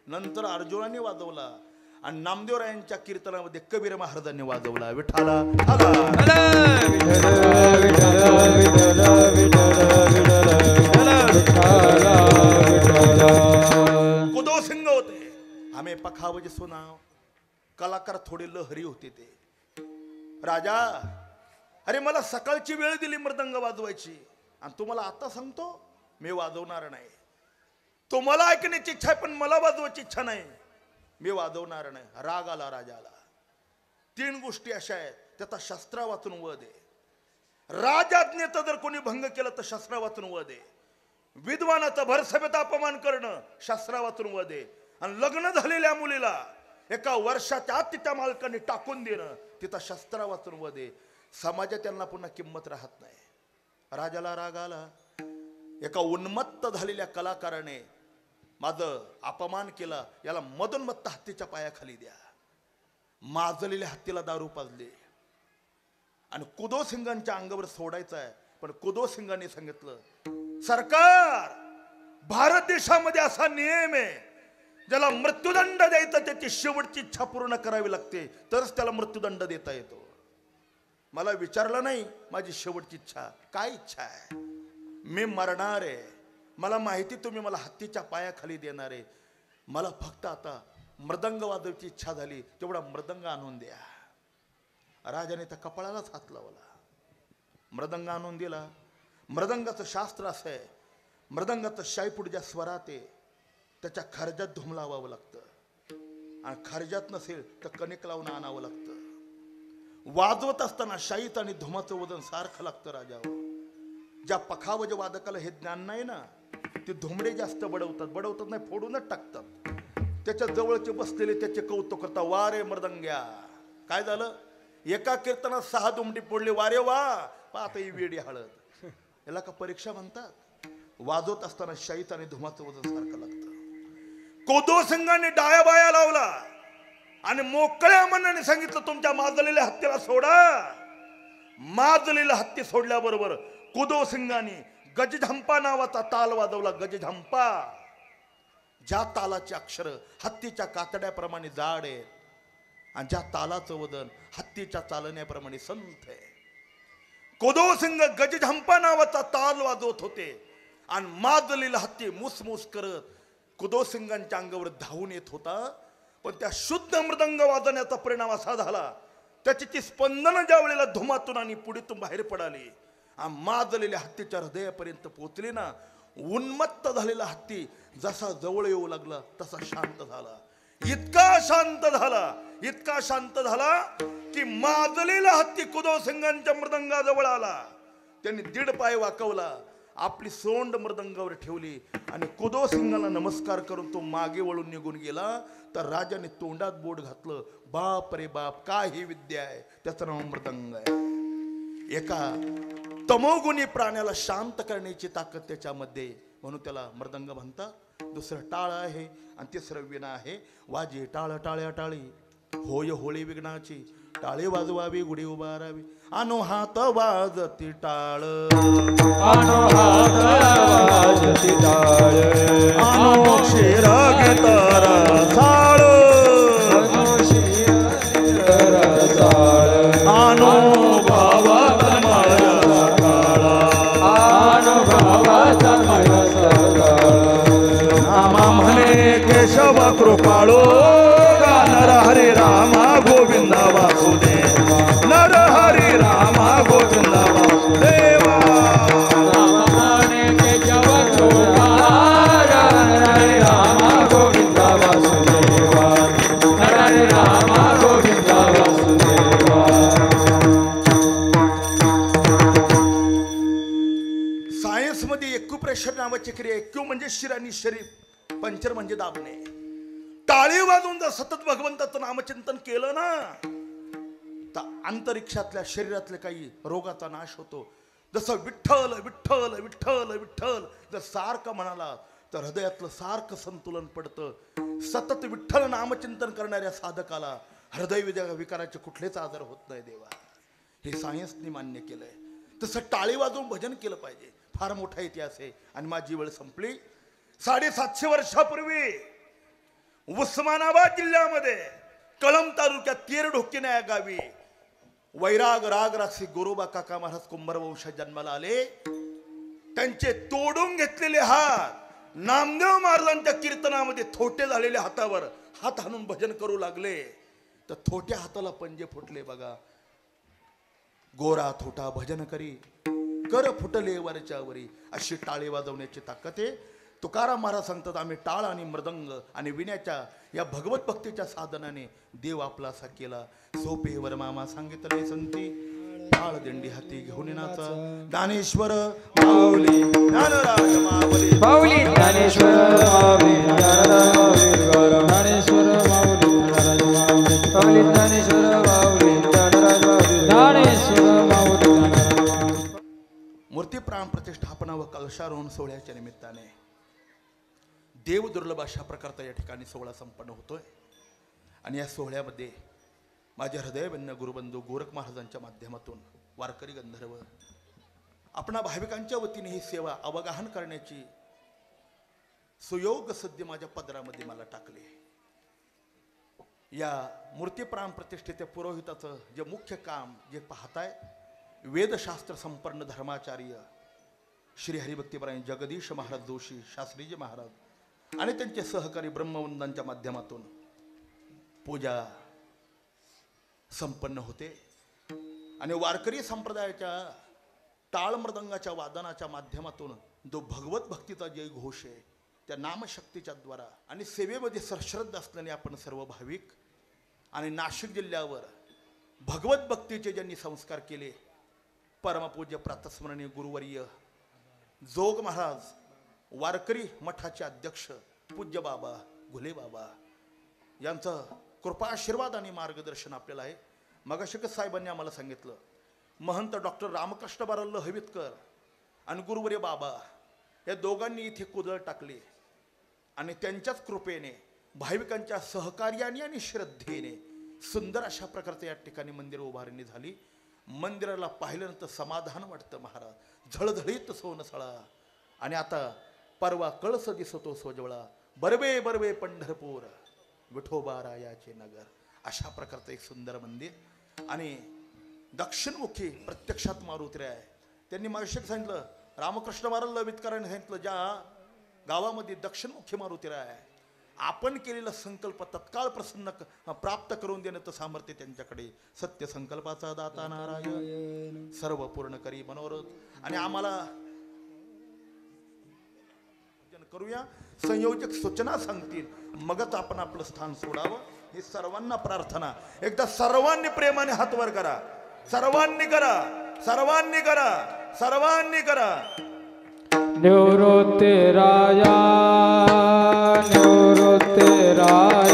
नंतर अर्जुनाने वाजवला आणि नामदेवरायांच्या कीर्तनामध्ये कबीर महाराजांनी वाजवला. विठाला कुदो सिंग होते. आम्ही पखावज सुनाव. कलाकार थोडे लहरी होते ते. राजा अरे मला सकाळची वेळ दिली मृदंग वाजवायची आणि तुम्हाला आता सांगतो मी वाजवणार नाही. तुम्हाला ऐकण्याची इच्छा आहे पण मला वाजवायची इच्छा नाही. मी वाजवणार नाही. राग आला राजाला. 3 गोष्टी अशा आहेत. त्याचा शस्त्रा वाचून वध आहे. राजाज्ञेचा जर कोणी भंग केला तर शस्त्रा वाचून वध आहे. विद्वानाचा भरसभेत अपमान करणं शस्त्रा वाचून वध आहे. आणि लग्न झालेल्या मुलीला एका वर्षाच्या आत तिच्या मालकाने टाकून देणं तिचा शस्त्रा वाचून वध आहे. समाजात त्यांना पुन्हा किंमत राहत नाही. राजाला राग आला. एका उन्मत्त झालेल्या कलाकाराने माझं अपमान केला, याला मदोन्मत्त हत्तीच्या पायाखाली द्या. माजलेल्या हत्तीला दारू पाजली आणि कुदो सिंगांच्या अंगावर सोडायचं आहे. पण कुदो सिंगांनी सांगितलं सरकार भारत देशामध्ये असा नियम आहे ज्याला मृत्यूदंड द्यायचा त्याची शेवटची इच्छा पूर्ण करावी लागते तरच त्याला मृत्यूदंड देता येतो. मला विचारलं नाही माझी शेवटची इच्छा काय इच्छा आहे. मी मरणार आहे. मला माहिती तुम्ही मला हत्तीच्या पायाखाली देणार आहे. मला फक्त आता मृदंग वाजवायची इच्छा झाली. तेवढा मृदंग आणून द्या. राजाने त्या कपाळालाच हात लावला. मृदंग आणून दिला. मृदंगाचं शास्त्र असं आहे, मृदंगाचं शाईपूड ज्या स्वरात आहे त्याच्या खर्जात धूम लावावं लागतं आणि खर्जात नसेल तर कणिक लावून आणावं लागतं. वाजवत असताना शाईत आणि धुमाचं वजन सारखं लागतं राजावर. ज्या पखावज वादकाला हे ज्ञान नाही ना ते धुमडे जास्त बडवतात नाही फोडूनच टाकतात. त्याच्या जवळचे बसलेले त्याचे कौतुक करतात. वारे मृदंग्या काय झालं. एका कीर्तनात 6 दुमडी फोडले. वारे वा पाहता ही वेडी हळद. याला का परीक्षा म्हणतात. वाजवत असताना शाईत आणि धुमाचं वजन सारखं लागतं. कुदो सिंगाने डाया बाया लावला आणि मोकळ्या मनाने सांगितलं तुमच्या माजलेल्या हत्तीला सोडा. माजलेला हत्ती सोडल्याबरोबर कुदो सिंगाने गजझंपा नावाचा ताल वाजवला. गजझंपा ज्या तालाची अक्षर हत्तीच्या कातड्याप्रमाणे जाड आहे आणि ज्या तालाचं वजन हत्तीच्या चालण्याप्रमाणे संथ आहे. कोदोसिंग गजझंपा नावाचा ताल वाजवत होते आणि माजलेला हत्ती मुसमुस करत कुदोसिंगांच्या अंगावर धावून येत होता. पण त्या शुद्ध मृदंग वाजवण्याचा परिणाम असा झाला, त्याची ती स्पंदनं ज्या वेळेला धुमातून आणि पुढीतून बाहेर पडाली आणि माजलेल्या हत्तीच्या हृदयापर्यंत पोहोचली ना, उन्मत्त झालेला हत्ती जसा जवळ येऊ लागला तसा शांत झाला. इतका शांत झाला की माजलेला हत्ती कुदोसिंगांच्या मृदंगाजवळ आला. त्यांनी दीड पाय वाकवला, आपली सोंड मृदंगावर ठेवली आणि कुदोसिंगाला नमस्कार करून तो मागे वळून निघून गेला. तर राजाने तोंडात बोट घातलं. बाप रे बाप, काय ही विद्या आहे, त्याचं नाव मृदंग आहे. एका तमोगुणी प्राण्याला शांत करण्याची ताकद त्याच्यामध्ये, म्हणून त्याला मृदंग म्हणतात. दुसरं टाळ आहे आणि तिसरं विणा आहे. वाजे टाळ टाळ्या टाळी, होय होळी विघ्नाची, टाळे वाजवावी गुढी उभारावी, आनो हात वाजती टाळ, आनो हात वाजती टाळ, आनो शिर घेतर साळ, आनो शिर रसाळ, आनो भावाचा माया सकाळ, आनो भावाचा माया सकाळ, नामा म्हणे केशव कृपाळो, नर हरी रामा गोविंदा वासुदेव, नर हरी रामा गोविंदा वासुदेवा. राम म्हणे केशव कृपाळ, हरे राम गोविंदा वासुदेवा, हरे राम गोविंदा वासुदेवा. सायन्स मध्ये एक्युप्रेशर नावाची क्रिया, एक्यू म्हणजे शिर आणि शरीर, पंचर म्हणजे दाबणे. टाळी वाजवून जर सतत भगवंताचं नामचिंतन केलं ना, तर अंतरिक्षातल्या शरीरातल्या काही रोगाचा नाश होतो. जसं विठ्ठल विठ्ठल विठ्ठल विठ्ठल जर सारखं म्हणाला तर हृदयातलं सारखं संतुलन पडतं. सतत विठ्ठल नामचिंतन करणाऱ्या साधकाला हृदय विकाराचे कुठलेच आजार होत नाही देवा. हे सायन्सने मान्य केलंय. तसं टाळी वाजवून भजन केलं पाहिजे. फार मोठा इतिहास आहे. आणि माझी वेळ संपली. 750 वर्षापूर्वी उस्मानाबाद जिल्ह्यामध्ये कळंब तालुक्यात तेरढोकीने या गावी वैराग राग राक्षी गोरोबा काका महाराज कुंभार वंशात जन्माला आले. त्यांचे तोडून घेतलेले हात नामदेव महाराजांच्या कीर्तनामध्ये थोटे झालेल्या हातावर हात हाणून भजन करू लागले. तर थोट्या हाताला पंजे फुटले. बघा, गोरा थोटा भजन करी, कर फुटले वरच्या वरी, अशी टाळी वाजवण्याची ताकद आहे. तुकाराम महाराज सांगतात, आम्ही टाळ आणि मृदंग आणि विण्याच्या या भगवत भक्तीच्या साधनाने देव आपलासा केला. सोपे वर मामा सांगितले संती, टाळ दिंडी हाती घेऊन नाचा, ज्ञानेश्वर माऊली ज्ञानराज माऊली, माऊली ज्ञानेश्वर माऊली ज्ञानराज माऊली, गौरव ज्ञानेश्वर माऊली ज्ञानराज माऊली, माऊली ज्ञानेश्वर माऊली ज्ञानराज माऊली, ज्ञानेश्वर माऊली ज्ञानराज माऊली. मूर्ती प्राण प्रतिष्ठापना व कलशारोहण सोहळ्याच्या निमित्ताने देव दुर्लभ अशा प्रकारचा या ठिकाणी सोहळा संपन्न होतोय. आणि या सोहळ्यामध्ये माझे हृदयवन्य गुरुबंधू गोरख महाराजांच्या माध्यमातून वारकरी गंधर्व आपणा भाविकांच्या वतीने ही सेवा अवगाहन करण्याची सुयोग सद्य माझ्या पदरामध्ये मला टाकले. या मूर्ती प्राण प्रतिष्ठेच्या पुरोहिताचं जे मुख्य काम जे पाहताय, वेदशास्त्र संपन्न धर्माचार्य श्री हरिभक्तीपरायण जगदीश महाराज जोशी शास्त्रीजी महाराज आणि त्यांचे सहकारी ब्रह्मवंदांच्या माध्यमातून पूजा संपन्न होते. आणि वारकरी संप्रदायाच्या टाळ मृदंगाच्या वादनाच्या माध्यमातून जो भगवत भक्तीचा जय घोष आहे, त्या नामशक्तीच्या द्वारा आणि सेवेमध्ये सरश्रद्ध असल्याने आपण सर्व भाविक आणि नाशिक जिल्ह्यावर भगवत भक्तीचे ज्यांनी संस्कार केले, परमपूज्य प्रातस्मरणीय गुरुवर्य जोग महाराज वारकरी मठाचे अध्यक्ष पूज्य बाबा घुले बाबा यांचं कृपा आशीर्वाद आणि मार्गदर्शन आपल्याला आहे. मगाशी साहेबांनी आम्हाला सांगितलं, महंत डॉक्टर रामकृष्ण बारल्ल हवितकर आणि गुरुवर्य बाबा या दोघांनी इथे कुदळ टाकली आणि त्यांच्याच कृपेने भाविकांच्या सहकार्याने आणि श्रद्धेने सुंदर अशा प्रकारचं या ठिकाणी मंदिर उभारणी झाली. मंदिराला पाहिल्यानंतर समाधान वाटतं महाराज, झळझळीत सोनसळा. आणि आता परवा कळस दिसतो सोजवळा, बरवे बरवे पंढरपूर विठोबा रायाचे नगर, अशा प्रकारचं एक सुंदर मंदिर. आणि दक्षिणमुखी प्रत्यक्षात मारुती आहे. त्यांनी मागशी सांगितलं, रामकृष्ण महाराज वितकरांनी सांगितलं, ज्या गावामध्ये दक्षिणमुखी मारुती आहे, आपण केलेला संकल्प तत्काळ प्रसन्न प्राप्त करून देण्याचं सामर्थ्य त्यांच्याकडे. सत्य संकल्पाचा दाता नारायण, सर्व पूर्ण करी मनोरथ. आणि आम्हाला करूया, संयोजक सूचना सांगतील, मगच आपण आपलं स्थान सोडावं. ही सर्वांना प्रार्थना. एकदा सर्वांनी प्रेमाने हात वर करा. सर्वांनी करा, सर्वांनी करा, सर्वांनी करा. निवृत्ती राया, निवृत्ती राया.